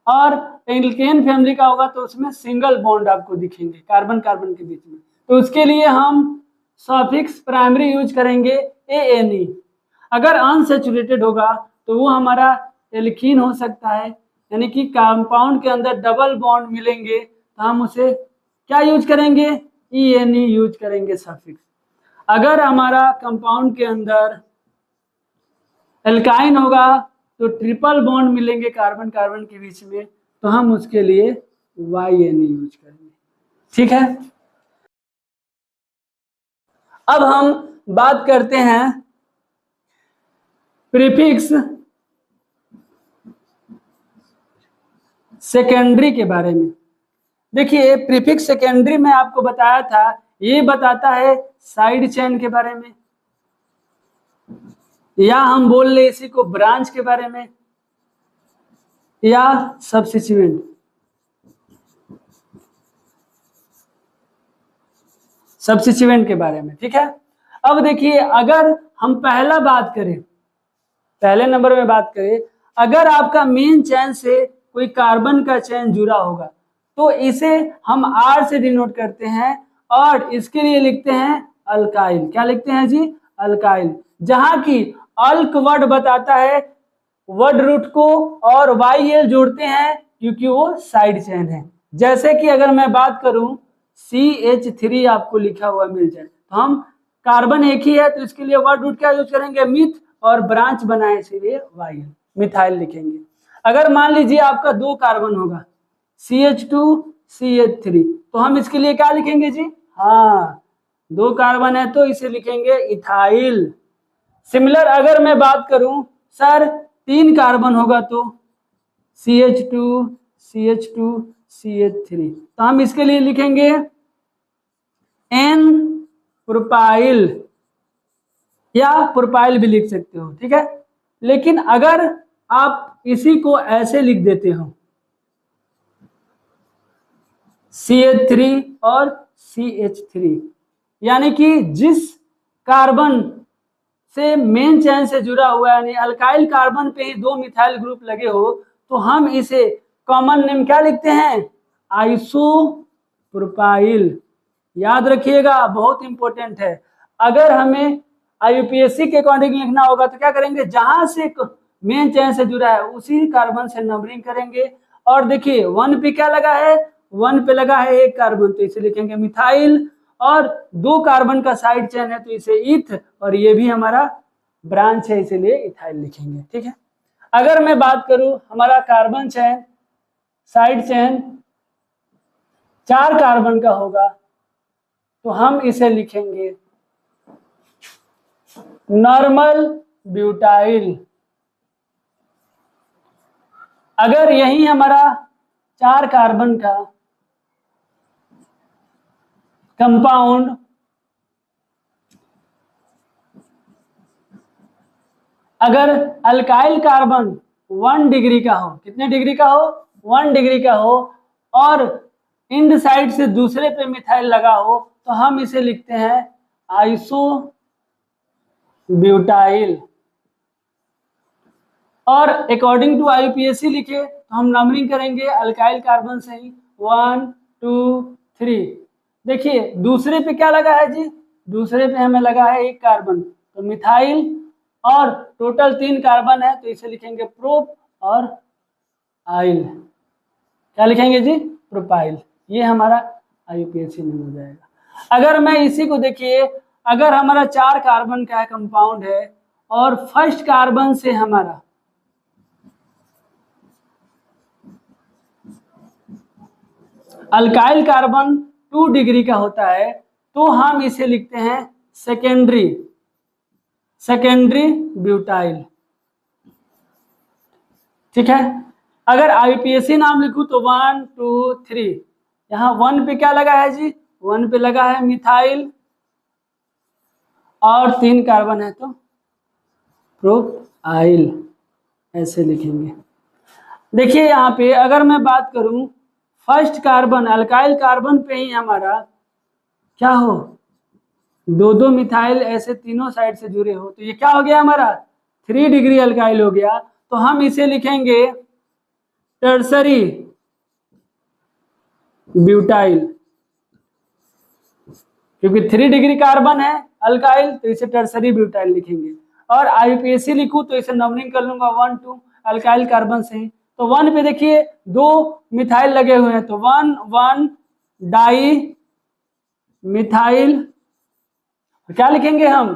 और एल्केन फैमिली का होगा तो उसमें सिंगल बॉन्ड आपको दिखेंगे कार्बन कार्बन के बीच में। तो उसके लिए हम सॉफिक्स प्राइमरी यूज करेंगे ANE। अगर अनसेचुरेटेड होगा तो वो हमारा एल्कीन हो सकता है, यानी कि कंपाउंड के अंदर डबल बॉन्ड मिलेंगे तो हम उसे क्या यूज करेंगे, ENE यूज करेंगे सॉफिक्स। अगर हमारा कंपाउंड के अंदर एल्काइन होगा तो ट्रिपल बॉन्ड मिलेंगे कार्बन कार्बन के बीच में, तो हम उसके लिए YNE यूज करेंगे। ठीक है, अब हम बात करते हैं प्रीफिक्स सेकेंडरी के बारे में। देखिए, प्रीफिक्स सेकेंडरी में आपको बताया था, ये बताता है साइड चेन के बारे में, या हम बोल ले इसी को ब्रांच के बारे में, या सब्सिक्वेंट। सब्सिक्वेंट के बारे में। ठीक है, अब देखिए, अगर हम पहला बात करें, पहले नंबर में बात करें, अगर आपका मेन चेन से कोई कार्बन का चेन जुड़ा होगा तो इसे हम R से डिनोट करते हैं, और इसके लिए लिखते हैं अल्काइल। क्या लिखते हैं जी, अल्काइल। जहां की अल्क वर्ड बताता है वर्ड रूट को, और YL जोड़ते हैं क्योंकि वो साइड चेन है। जैसे कि अगर मैं बात करूं CH3 आपको लिखा हुआ मिल जाए तो हम कार्बन एक ही है तो इसके लिए वर्ड रूट क्या यूज करेंगे, मिथ, और ब्रांच बनाए इसीलिए YL, मिथाइल लिखेंगे। अगर मान लीजिए आपका 2 कार्बन होगा CH2 CH3 तो हम इसके लिए क्या लिखेंगे जी, हाँ 2 कार्बन है तो इसे लिखेंगे इथाइल। सिमिलर अगर मैं बात करूं सर 3 कार्बन होगा तो CH2 CH2 CH3 तो हम इसके लिए लिखेंगे N प्रोपाइल, या प्रोपाइल भी लिख सकते हो। ठीक है, लेकिन अगर आप इसी को ऐसे लिख देते हो CH3 और CH3, यानी कि जिस कार्बन से मेन चेन से जुड़ा हुआ है, यानी अल्काइल कार्बन पे ही 2 मिथाइल ग्रुप लगे हो, तो हम इसे कॉमन नेम क्या लिखते हैं, आइसो प्रोपाइल। याद रखिएगा, बहुत इंपॉर्टेंट है। अगर हमें IUPAC के अकॉर्डिंग लिखना होगा तो क्या करेंगे, जहां से मेन चेन से जुड़ा है उसी कार्बन से नंबरिंग करेंगे। और देखिए 1 पे क्या लगा है, 1 पे लगा है एक कार्बन, तो इसे लिखेंगे मिथाइल, और 2 कार्बन का साइड चेन है तो इसे इथ, और ये भी हमारा ब्रांच है इसलिए इथाइल लिखेंगे। ठीक है, अगर मैं बात करूं हमारा carbon chain side chain 4 carbon का होगा तो हम इसे लिखेंगे नॉर्मल ब्यूटाइल। अगर यही हमारा 4 कार्बन का कंपाउंड अगर अल्काइल कार्बन 1 डिग्री का हो, कितने डिग्री का हो, 1 डिग्री का हो, और इंड साइड से दूसरे पे मिथाइल लगा हो तो हम इसे लिखते हैं आइसो ब्यूटाइल। और अकॉर्डिंग टू आईयूपीएसी लिखे तो हम नंबरिंग करेंगे अल्काइल कार्बन से ही 1 2 3। देखिए दूसरे पे क्या लगा है जी, दूसरे पे हमें लगा है एक कार्बन, तो मिथाइल, और टोटल 3 कार्बन है तो इसे लिखेंगे प्रोप और आइल। क्या लिखेंगे जी, प्रोपाइल। ये हमारा आईयूपीएसी में हो जाएगा। अगर मैं इसी को देखिए, अगर हमारा 4 कार्बन का कंपाउंड है और फर्स्ट कार्बन से हमारा अल्काइल कार्बन 2 डिग्री का होता है तो हम इसे लिखते हैं सेकेंडरी ब्यूटाइल। ठीक है, अगर आईयूपीएसी नाम लिखूं तो 1 2 3, यहाँ 1 पे क्या लगा है जी, 1 पे लगा है मिथाइल और 3 कार्बन है तो प्रोपाइल, ऐसे लिखेंगे। देखिए यहाँ पे अगर मैं बात करूं फर्स्ट कार्बन अल्काइल कार्बन पे ही हमारा क्या हो, 2 मिथाइल ऐसे तीनों साइड से जुड़े हो तो ये क्या हो गया हमारा 3 डिग्री अल्काइल हो गया, तो हम इसे लिखेंगे टर्सरी ब्यूटाइल, क्योंकि 3 डिग्री कार्बन है अल्काइल तो इसे टर्सरी ब्यूटाइल लिखेंगे। और आईयूपीएसी लिखूं तो इसे नंबरिंग कर लूंगा 1 2 अल्काइल कार्बन से ही, तो 1 पे देखिए 2 मिथाइल लगे हुए हैं तो 1 1 डाई मिथाइल, क्या लिखेंगे हम,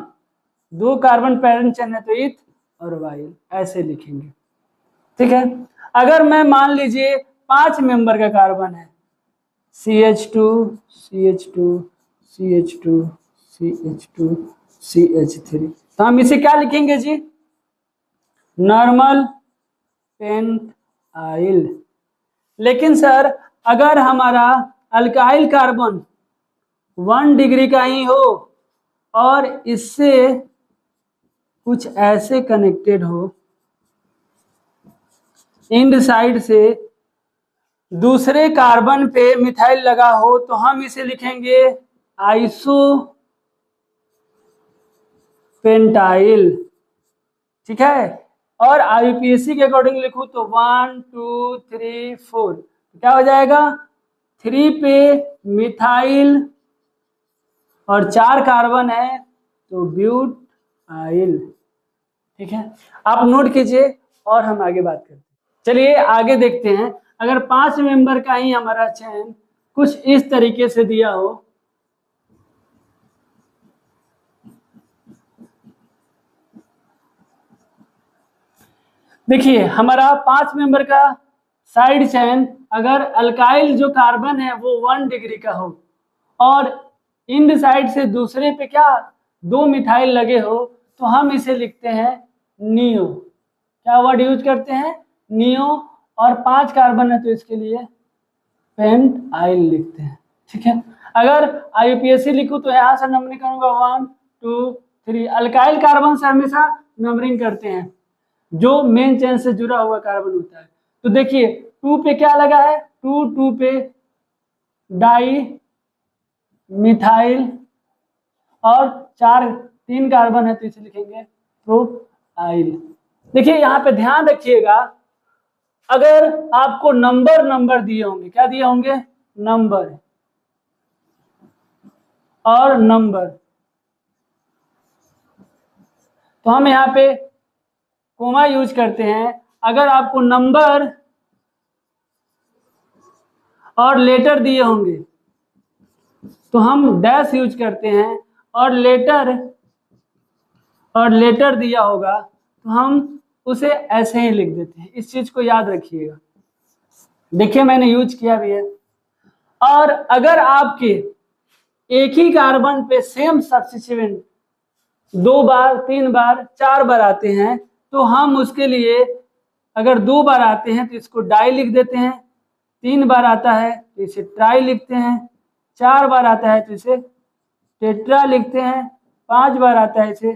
2 कार्बन पैरेंट चेन है तो इथ और वाइल, ऐसे लिखेंगे। ठीक है, अगर मैं मान लीजिए 5 मेंबर का कार्बन है CH2 CH2 CH2 CH2 CH3, तो हम इसे क्या लिखेंगे जी, नॉर्मल पेंटाइल। लेकिन सर अगर हमारा अल्काइल कार्बन 1 डिग्री का ही हो और इससे कुछ ऐसे कनेक्टेड हो, इंड साइड से दूसरे कार्बन पे मिथाइल लगा हो तो हम इसे लिखेंगे आइसो पेंटाइल। ठीक है, और आईयूपीएसी के अकॉर्डिंग लिखूं तो 1 2 3 4, क्या हो जाएगा 3 पे मिथाइल और 4 कार्बन है तो ब्यूटाइल। ठीक है, आप नोट कीजिए और हम आगे बात करते हैं। चलिए आगे देखते हैं, अगर 5 मेंबर का ही हमारा चेन कुछ इस तरीके से दिया हो, देखिए हमारा 5 मेंबर का साइड चेन अगर अल्काइल जो कार्बन है वो 1 डिग्री का हो और इंड साइड से दूसरे पे क्या 2 मिथाइल लगे हो तो हम इसे लिखते हैं नियो। क्या वर्ड यूज करते हैं, नियो, और 5 कार्बन है तो इसके लिए पेंटाइल लिखते हैं। ठीक है, अगर आईयूपीएसी लिखूं तो यहाँ से नंबरिंग करूंगा 1 2 3, अल्काइल कार्बन से हमेशा नंबरिंग करते हैं जो मेन चेन से जुड़ा हुआ कार्बन होता है। तो देखिए 2 पे क्या लगा है, 2 पे डाई मिथाइल और 3 कार्बन है तो इसे लिखेंगे प्रोपाइल। देखिए यहाँ पे ध्यान रखिएगा, अगर आपको नंबर दिए होंगे, क्या दिए होंगे, नंबर और नंबर, तो हम यहाँ पे कोमा यूज करते हैं। अगर आपको नंबर और लेटर दिए होंगे तो हम डैश यूज करते हैं, और लेटर दिया होगा तो हम उसे ऐसे ही लिख देते हैं। इस चीज को याद रखिएगा। देखिए मैंने यूज किया भी है। और अगर आपके एक ही कार्बन पे सेम सब्स्टिट्यूएंट 2 बार 3 बार 4 बार आते हैं तो हम उसके लिए, अगर 2 बार आते हैं तो इसको डाई लिख देते हैं, 3 बार आता है तो इसे ट्राई लिखते हैं, 4 बार आता है तो इसे टेट्रा लिखते हैं, 5 बार आता है इसे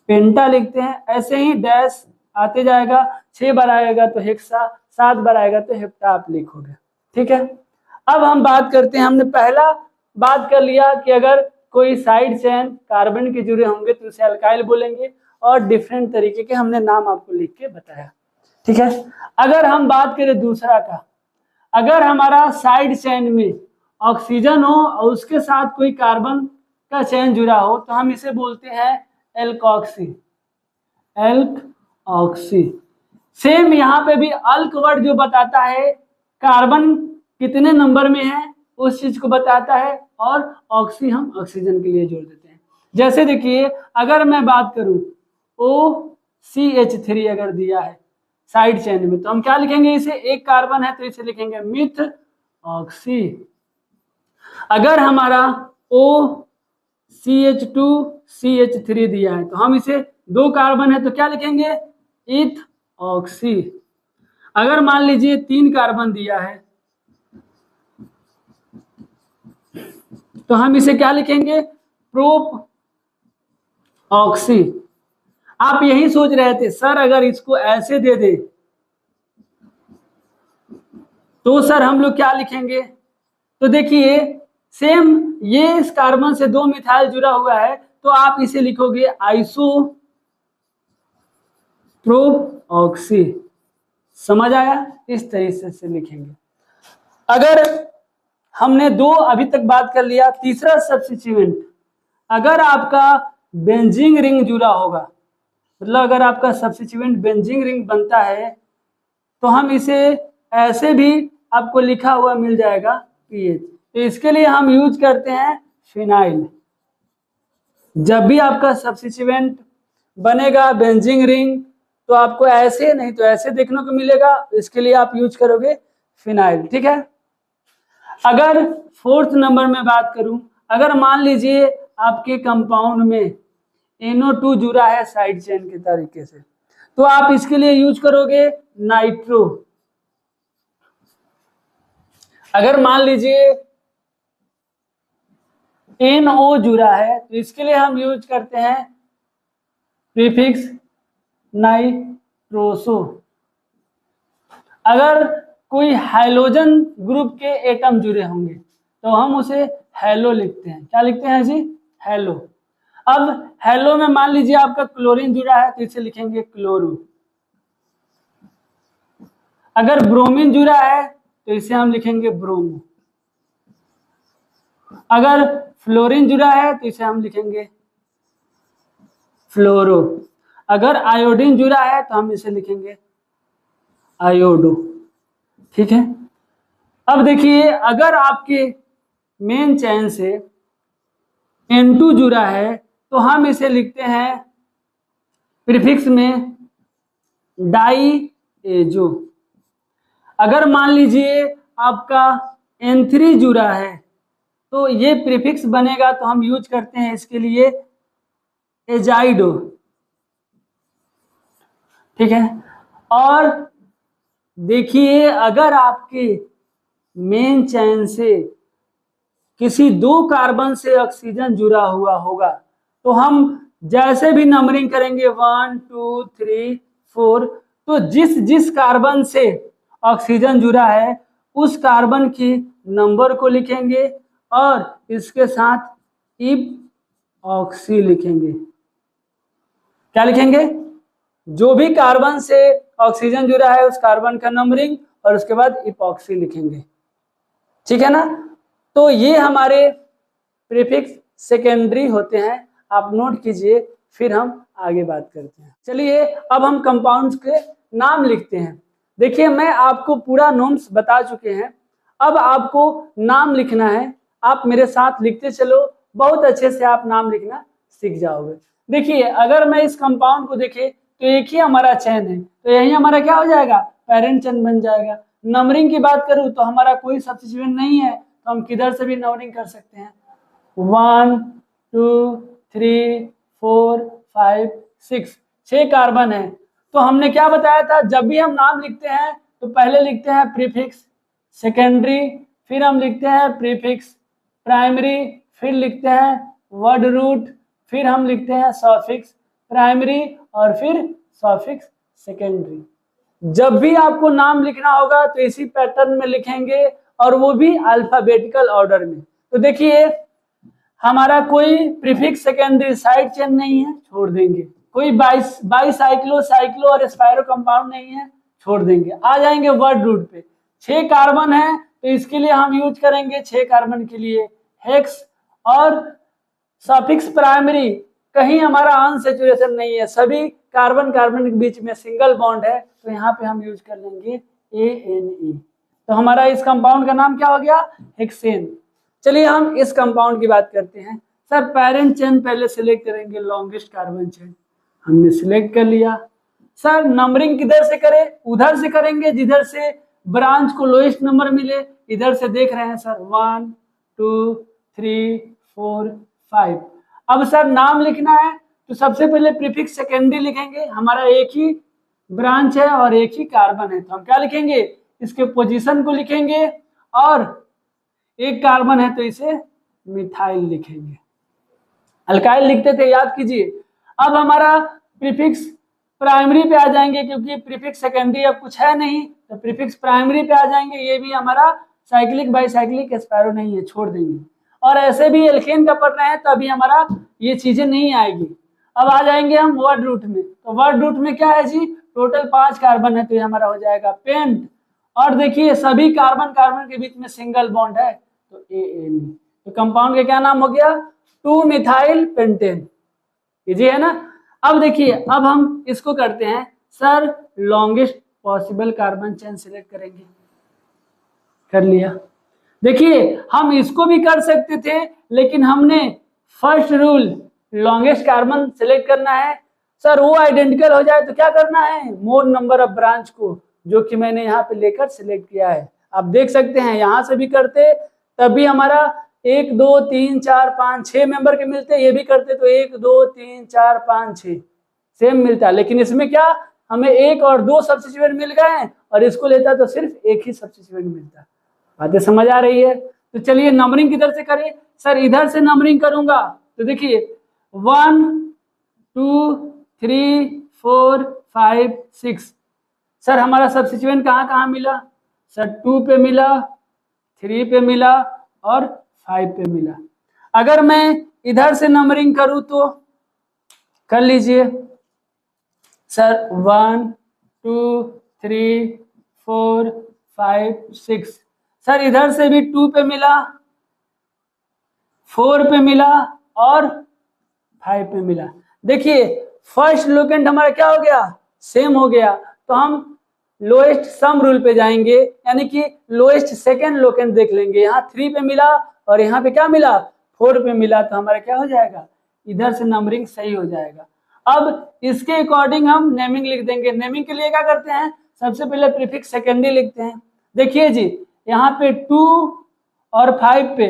पेंटा लिखते हैं। ऐसे ही डैश आते जाएगा, 6 बार आएगा तो हेक्सा, 7 बार आएगा तो हेप्टा आप लिखोगे। ठीक है, अब हम बात करते हैं। हमने पहला बात कर लिया कि अगर कोई साइड चेन कार्बन के जुड़े होंगे तो उसे अल्काइल बोलेंगे, और डिफरेंट तरीके के हमने नाम आपको लिख के बताया। ठीक है, अगर हम बात करें दूसरा का, अगर हमारा साइड चेन में ऑक्सीजन हो और उसके साथ कोई कार्बन का चेन जुड़ा हो तो हम इसे बोलते हैं एल्कोक्सी। एल्कोक्सी। सेम यहाँ पे भी अल्क वर्ड जो बताता है कार्बन कितने नंबर में है उस चीज को बताता है, और ऑक्सी हम ऑक्सीजन के लिए जोड़ देते हैं। जैसे देखिए अगर मैं बात करूं OCH3 अगर दिया है साइड चेन में तो हम क्या लिखेंगे, इसे एक कार्बन है तो इसे लिखेंगे मिथ ऑक्सी। अगर हमारा OCH2CH3 दिया है तो हम इसे 2 कार्बन है तो क्या लिखेंगे, इथ ऑक्सी। अगर मान लीजिए 3 कार्बन दिया है तो हम इसे क्या लिखेंगे, प्रोप ऑक्सी। आप यही सोच रहे थे सर अगर इसको ऐसे दे दे तो सर हम लोग क्या लिखेंगे, तो देखिए सेम ये इस कार्बन से 2 मिथाइल जुड़ा हुआ है तो आप इसे लिखोगे आइसो प्रोप ऑक्सी। समझ आया, इस तरीके से लिखेंगे। अगर हमने 2 अभी तक बात कर लिया, तीसरा सब्स्टिट्यूएंट, अगर आपका बेंजीन रिंग जुड़ा होगा, मतलब अगर आपका सब्स्टिट्यूएंट बेंजीन रिंग बनता है तो हम इसे ऐसे भी आपको लिखा हुआ मिल जाएगा पीएच, तो इसके लिए हम यूज करते हैं फिनाइल। जब भी आपका सब्स्टिट्यूएंट बनेगा बेंजीन रिंग तो आपको ऐसे नहीं तो ऐसे देखने को मिलेगा, इसके लिए आप यूज करोगे फिनाइल। ठीक है, अगर 4th नंबर में बात करूं, अगर मान लीजिए आपके कंपाउंड में NO2 जुड़ा है साइड चेन के तरीके से तो आप इसके लिए यूज करोगे नाइट्रो। अगर मान लीजिए NO जुड़ा है तो इसके लिए हम यूज करते हैं प्रीफिक्स नाइट्रोसो। अगर कोई हाइड्रोजन ग्रुप के एटम जुड़े होंगे तो हम उसे हेलो लिखते हैं। क्या लिखते हैं जी, हेलो। अब हेलो में मान लीजिए आपका क्लोरीन जुड़ा है तो इसे लिखेंगे क्लोरो। अगर ब्रोमीन जुड़ा है तो इसे हम लिखेंगे ब्रोमो। अगर फ्लोरीन जुड़ा है तो इसे हम लिखेंगे फ्लोरो। अगर आयोडीन जुड़ा है तो हम इसे लिखेंगे आयोडो। ठीक है, अब देखिए अगर आपके मेन चेन से N2 जुड़ा है तो हम इसे लिखते हैं प्रीफिक्स में डाई एजो। अगर मान लीजिए आपका N3 जुड़ा है तो ये प्रीफिक्स बनेगा तो हम यूज करते हैं इसके लिए एजाइडो। ठीक है, और देखिए अगर आपके मेन चेन से किसी 2 कार्बन से ऑक्सीजन जुड़ा हुआ होगा तो हम जैसे भी नंबरिंग करेंगे 1 2 3 4 तो जिस जिस कार्बन से ऑक्सीजन जुड़ा है उस कार्बन की नंबर को लिखेंगे और इसके साथ इप ऑक्सी लिखेंगे। क्या लिखेंगे, जो भी कार्बन से ऑक्सीजन जुड़ा है उस कार्बन का नंबरिंग और उसके बाद इपॉक्सी लिखेंगे। ठीक है ना, तो ये हमारे प्रीफिक्स सेकेंडरी होते हैं, आप नोट कीजिए, फिर हम आगे बात करते हैं। चलिए अब हम कंपाउंड्स के नाम लिखते हैं। देखिए मैं आपको पूरा नोम्स बता चुके हैं, अब आपको नाम लिखना है, आप मेरे साथ लिखते चलो, बहुत अच्छे से आप नाम लिखना सीख जाओगे। देखिए अगर मैं इस कंपाउंड को देखे तो एक ही हमारा चेन है, तो यही हमारा क्या हो जाएगा, पेरेंट चेन बन जाएगा। नंबरिंग की बात करूं तो हमारा कोई सब्स्टिट्यूएंट नहीं है, तो हम किधर से भी नंबरिंग कर सकते हैं। 1 2 3 4 5 6, 6 कार्बन है। तो हमने क्या बताया था, जब भी हम नाम लिखते हैं तो पहले लिखते हैं प्रीफिक्स सेकेंडरी, फिर हम लिखते हैं प्रीफिक्स प्राइमरी, फिर लिखते हैं वर्ड रूट, फिर हम लिखते हैं सफिक्स प्राइमरी और फिर सफिक्स सेकेंडरी। जब भी आपको नाम लिखना होगा तो इसी पैटर्न में लिखेंगे, और वो भी अल्फाबेटिकल ऑर्डर में। तो देखिए हमारा कोई प्रीफिक्स सेकेंडरी साइड चेन नहीं है, छोड़ देंगे। कोई बाईसाइक्लो साइक्लो और स्पाइरो कंपाउंड नहीं है, छोड़ देंगे। आ जाएंगे वर्ड रूट पे, 6 कार्बन है तो इसके लिए हम यूज करेंगे 6 कार्बन के लिए हेक्स। और सफिक्स प्राइमरी, कहीं हमारा अनसैचुरेशन नहीं है, सभी कार्बन कार्बन के बीच में सिंगल बॉन्ड है, तो यहाँ पे हम यूज कर लेंगे ANE। तो हमारा इस कंपाउंड का नाम क्या हो गया, हेक्सेन। चलिए हम इस कंपाउंड की बात करते हैं। सर पेरेंट चेन पहले सिलेक्ट करेंगे, लॉन्गेस्ट कार्बन चेन हमने सिलेक्ट कर लिया। सर नंबरिंग किधर से करें, उधर से करेंगे जिधर से ब्रांच को लोएस्ट नंबर मिले। इधर से देख रहे हैं सर 1 2 3 4 5। अब सर नाम लिखना है तो सबसे पहले प्रीफिक्स सेकेंडरी लिखेंगे, हमारा एक ही ब्रांच है और एक ही कार्बन है, तो हम क्या लिखेंगे, इसके पोजीशन को लिखेंगे, और एक कार्बन है तो इसे मिथाइल लिखेंगे। अल्काइल लिखते थे, याद कीजिए। अब हमारा प्रीफिक्स प्राइमरी पे आ जाएंगे, क्योंकि प्रीफिक्स सेकेंडरी अब कुछ है नहीं, तो प्रीफिक्स प्राइमरी पे आ जाएंगे। ये भी हमारा साइक्लिक बाईसाइक्लिक स्पाइरो नहीं है, छोड़ देंगे। और ऐसे भी एल्केन का पढ़ रहे हैं तभी हमारा ये चीजें नहीं आएगी। अब आ जाएंगे हम वर्ड रूट में, तो वर्ड रूट में क्या है जी, टोटल 5 कार्बन है, तो ये हमारा हो जाएगा पेंट। और देखिए सभी कार्बन कार्बन के बीच में सिंगल बॉन्ड है, तो ANE। तो कंपाउंड का क्या नाम हो गया, 2 मिथाइल पेंटेन। ये है ना। अब देखिए अब हम इसको करते हैं, sir longest possible carbon chain select करेंगे, कर लिया। देखिए हम इसको भी कर सकते थे, लेकिन हमने first rule longest carbon select करना है। सर वो आइडेंटिकल हो जाए तो क्या करना है, मोर नंबर ऑफ ब्रांच को, जो कि मैंने यहाँ पे लेकर सिलेक्ट किया है। आप देख सकते हैं यहाँ से भी करते तभी हमारा 1 2 3 4 5 6 मेंबर के मिलते, ये भी करते तो 1 2 3 4 5 6 सेम मिलता। लेकिन इसमें क्या, हमें 1 और 2 सब्स्टिट्यूएंट मिल गए हैं, और इसको लेता तो सिर्फ एक ही सब्स्टिट्यूएंट मिलता। बातें समझ आ रही है। तो चलिए नंबरिंग किधर से करें, सर इधर से नंबरिंग करूंगा, तो देखिए 1 2 3 4 5 6। सर हमारा सब्स्टिट्यूएंट कहाँ कहाँ मिला, सर 2 पे मिला, 3 पे मिला और 5 पे मिला। अगर मैं इधर से नंबरिंग करूं तो कर लीजिए, सर 1 2 3 4 5 6। सर इधर से भी 2 पे मिला, 4 पे मिला और 5 पे मिला। देखिए फर्स्ट लोकेंट हमारा क्या हो गया, सेम हो गया, तो हम लोएस्ट सम रूल पे जाएंगे, यानी कि लोएस्ट सेकेंड लोकेंट देख लेंगे। यहाँ 3 पे मिला और यहाँ पे क्या मिला, 4 पे मिला, तो हमारा क्या हो जाएगा, इधर से नंबरिंग सही हो जाएगा। अब इसके अकॉर्डिंग हम नेमिंग लिख देंगे। नेमिंग के लिए क्या करते हैं, सबसे पहले प्रीफिक्स सेकेंडरी लिखते हैं। देखिए जी यहाँ पे 2 और 5 पे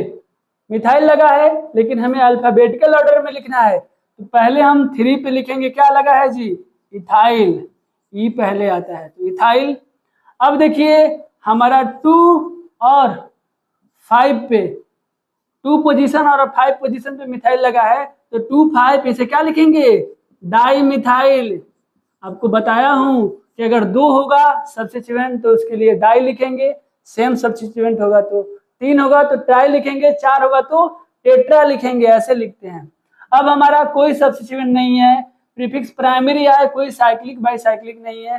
मिथाइल लगा है, लेकिन हमें अल्फाबेटिकल ऑर्डर में लिखना है, तो पहले हम 3 पे लिखेंगे, क्या लगा है जी, इथाइल, ई पहले आता है तो इथाइल। अब देखिए हमारा 2 और 5 पे, 2 पोजीशन और 5 पोजीशन पे मिथाइल लगा है, तो 2 5 इसे क्या लिखेंगे, डाई मिथाइल। आपको बताया हूं कि अगर 2 होगा सब्स्टिट्यूएंट तो उसके लिए डाई लिखेंगे, सेम सब्स्टिट्यूएंट होगा तो 3 होगा तो ट्राई लिखेंगे, 4 होगा तो टेट्रा लिखेंगे, ऐसे लिखते हैं। अब हमारा कोई सब्स्टिट्यूएंट नहीं है, प्रीफिक्स प्राइमरी आए, कोई साइक्लिक बाईसाइक्लिक नहीं है,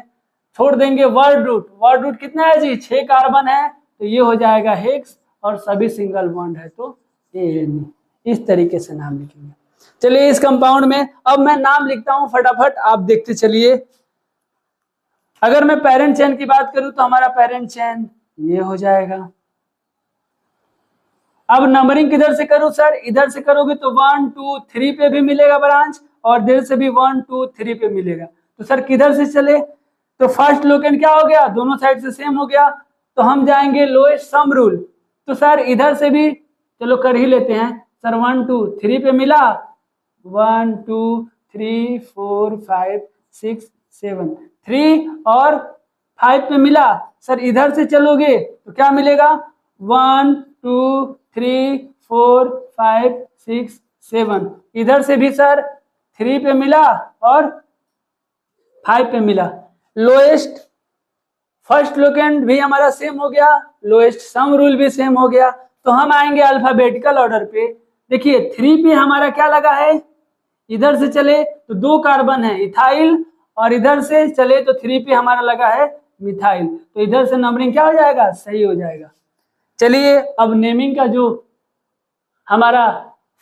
छोड़ देंगे वर्ड रूट। वर्ड रूट कितना है जी, 6 कार्बन है, तो ये हो जाएगा हेक्स, और सभी सिंगल बॉन्ड है तो ANE। इस तरीके से नाम लिखेंगे। चलिए इस कंपाउंड में अब मैं नाम लिखता हूं फटाफट, आप देखते चलिए। अगर मैं पेरेंट चेन की बात करूं तो हमारा पेरेंट चेन ये हो जाएगा, अब नंबरिंग किधर से करूं सर? इधर से करोगे तो 1 2 3 पे भी मिलेगा ब्रांच और इधर से भी 1 2 3 पे मिलेगा। तो सर किधर से चले? तो फर्स्ट लोकेंड क्या हो गया? दोनों साइड से सेम हो गया, तो हम जाएंगे लोएस्ट सम रूल। तो सर इधर से भी चलो कर ही लेते हैं सर। 1 2 3 पे मिला, 1 2 3 4 5 6 7, 3 और 5 पे मिला। सर इधर से चलोगे तो क्या मिलेगा? 1 2 3 4 5 6 7। इधर से भी सर 3 पे मिला और 5 पे मिला। लोएस्ट फर्स्ट लोकेंड भी हमारा सेम हो गया, लोएस्ट सम रूल भी सेम हो गया। तो हम आएंगे अल्फाबेटिकल ऑर्डर पे। देखिए 3 पे हमारा क्या लगा है? इधर से चले तो 2 कार्बन है इथाइल, और इधर से चले तो 3 पे हमारा लगा है मिथाइल। तो इधर से नंबरिंग क्या हो जाएगा? सही हो जाएगा। चलिए अब नेमिंग का जो हमारा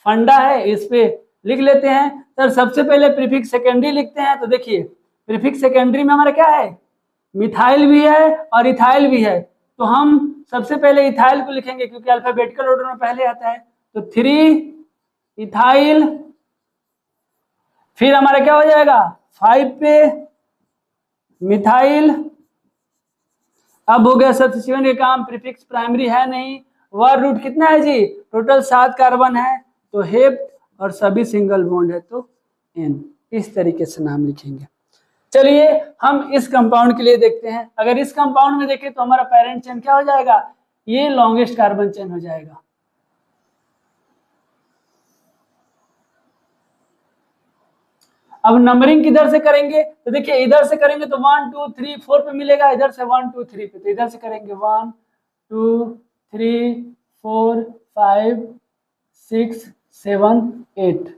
फंडा है इस पे लिख लेते हैं। सर सबसे पहले प्रीफिक्स सेकेंडरी लिखते हैं। तो देखिए प्रीफिक्स सेकेंडरी में हमारा क्या है? मिथाइल भी है और इथाइल भी है। तो हम सबसे पहले इथाइल को लिखेंगे क्योंकि अल्फाबेटिकल ऑर्डर में पहले आता है। तो 3 इथाइल, फिर हमारा क्या हो जाएगा? 5 पे मिथाइल। अब हो गया सब्स्टिट्यूशन के काम, प्रीफिक्स प्राइमरी है नहीं। वर्ड रूट कितना है जी? टोटल 7 कार्बन है, तो हेप्ट और सभी सिंगल बॉन्ड है तो एन। इस तरीके से नाम लिखेंगे। चलिए हम इस कंपाउंड के लिए देखते हैं। अगर इस कंपाउंड में देखें तो हमारा पेरेंट चेन क्या हो जाएगा? ये लॉन्गेस्ट कार्बन चेन हो जाएगा। अब नंबरिंग किधर से करेंगे? तो देखिए इधर से करेंगे तो 1 2 3 4 पे मिलेगा, इधर से 1 2 3 पे। तो इधर से करेंगे 1 2 3 4 5 6 7 8।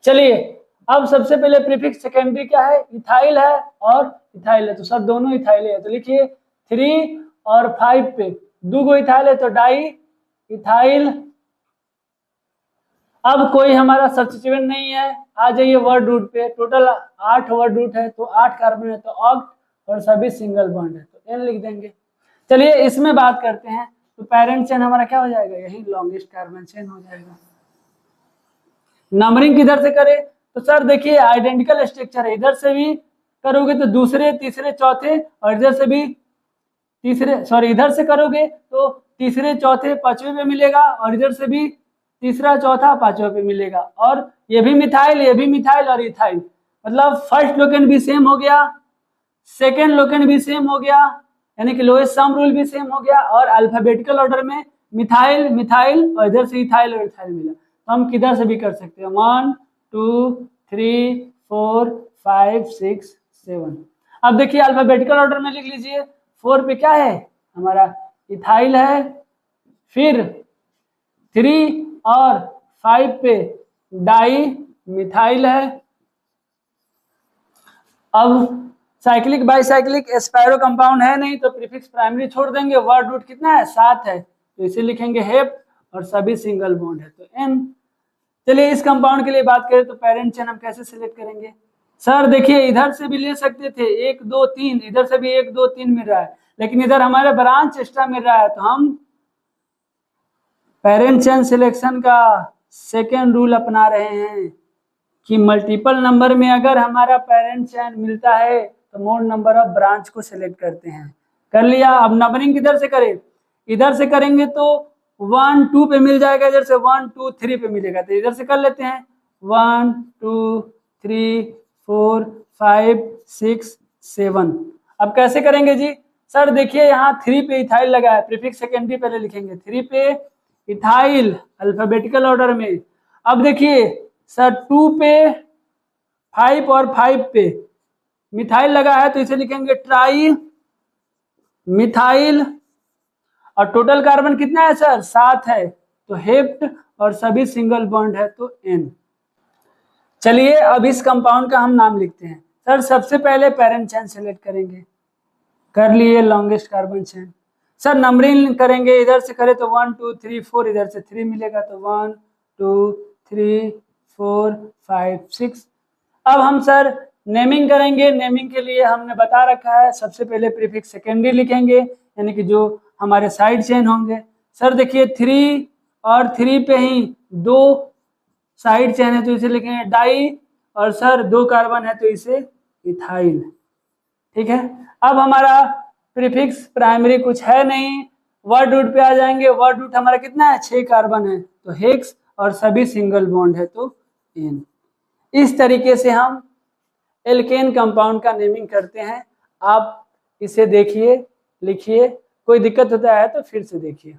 चलिए अब सबसे पहले प्रीफिक्स सेकेंडरी क्या है? इथाइल है और इथाइल है, तो सर दोनों इथाइल है। तो लिखिए 3 और 5 पे 2 इथाइल है तो डाई इथाइल। अब कोई हमारा सब्स्टिट्यूएंट नहीं है, आ जाइए वर्ड रूट पे। टोटल 8 वर्ड रूट है तो 8 कार्बन है तो ऑक्ट और सभी सिंगल बॉन्ड है तो एन लिख देंगे। चलिए इसमें बात करते हैं। तो पेरेंट चेन हमारा क्या हो जाएगा? यही लॉन्गेस्ट कार्बन चेन हो जाएगा। नंबरिंग किधर से करें? तो सर देखिए आइडेंटिकल स्ट्रक्चर है, इधर से भी करोगे तो दूसरे तीसरे चौथे, और इधर से भी इधर से करोगे तो तीसरे चौथे पांचवें पे मिलेगा, और इधर से भी तीसरा चौथा पांचवें पे मिलेगा। और ये भी मिथाइल और इथाइल, मतलब फर्स्ट लोकेंड भी सेम हो गया, सेकेंड लोकेंड भी सेम हो गया, यानी कि लोएस्ट सम रूल भी सेम हो गया, और अल्फाबेटिकल ऑर्डर में मिथाइल और इधर से इथाइल और इथाइल मिला। तो हम किधर से भी कर सकते हैं, 1 2 3 4 5 6 7। अब देखिए अल्फाबेटिकल ऑर्डर में लिख लीजिए। 4 पे क्या है? हमारा इथाइल है, फिर 3 और 5 पे डाई मिथाइल है। अब साइक्लिक बाईसाइक्लिक एस्पायरो कंपाउंड है नहीं तो प्रीफिक्स प्राइमरी छोड़ देंगे। वर्ड रूट कितना है? 7 है, तो इसे लिखेंगे हेप और सभी सिंगल बॉन्ड है तो एन। चलिए इस कंपाउंड के लिए बात करें तो पेरेंट चेन हम कैसे सिलेक्ट करेंगे? सर देखिए इधर से भी ले सकते थे 1 2 3, इधर से भी 1 2 3 मिल रहा है, लेकिन इधर हमारे ब्रांच एक्स्ट्रा मिल रहा है, तो हम पेरेंट चेन सिलेक्शन का सेकेंड रूल अपना रहे हैं कि मल्टीपल नंबर में अगर हमारा पेरेंट चेन मिलता है तो मोर नंबर ऑफ ब्रांच को सिलेक्ट करते हैं। कर लिया। अब नंबरिंग किधर से करें? इधर से करेंगे तो 1 2 पे मिल जाएगा, इधर से 1 2 3 पे मिलेगा, तो इधर से कर लेते हैं 1 2 3 4 5 6 7। अब कैसे करेंगे जी? सर देखिए यहाँ 3 पे इथाइल लगा है, प्रीफिक्स सेकेंडरी पहले लिखेंगे। 3 पे इथाइल अल्फाबेटिकल ऑर्डर में। अब देखिए सर 2 पे 5 और 5 पे मिथाइल लगा है तो इसे लिखेंगे ट्राई मिथाइल, और टोटल कार्बन कितना है सर? 7 है, तो हेप्ट और सभी सिंगल बॉन्ड है तो एन। चलिए अब इस कंपाउंड का हम नाम लिखते हैं। सर सबसे पहले पेरेंट चेन सेलेक्ट करेंगे, कर लिए longest carbon chain. Sir numbering करेंगे, इधर से करें तो 1 2 3 4, इधर से 3 मिलेगा तो 1 2 3 4 5 6। अब हम सर नेमिंग करेंगे। नेमिंग के लिए हमने बता रखा है, सबसे पहले प्रीफिक्स सेकेंडरी लिखेंगे, यानी कि जो हमारे साइड चेन होंगे। सर देखिए 3 और 3 पे ही 2 साइड चेन है तो इसे लिखेंगे डाई, और सर 2 कार्बन है तो इसे इथाइल। ठीक है, अब हमारा प्रीफिक्स प्राइमरी कुछ है नहीं, वर्ड रूट पे आ जाएंगे। वर्ड रूट हमारा कितना है, 6 कार्बन है तो हेक्स, और सभी सिंगल बॉन्ड है तो एन। इस तरीके से हम एल्केन कंपाउंड का नेमिंग करते हैं। आप इसे देखिए, लिखिए, कोई दिक्कत होता है तो फिर से देखिए।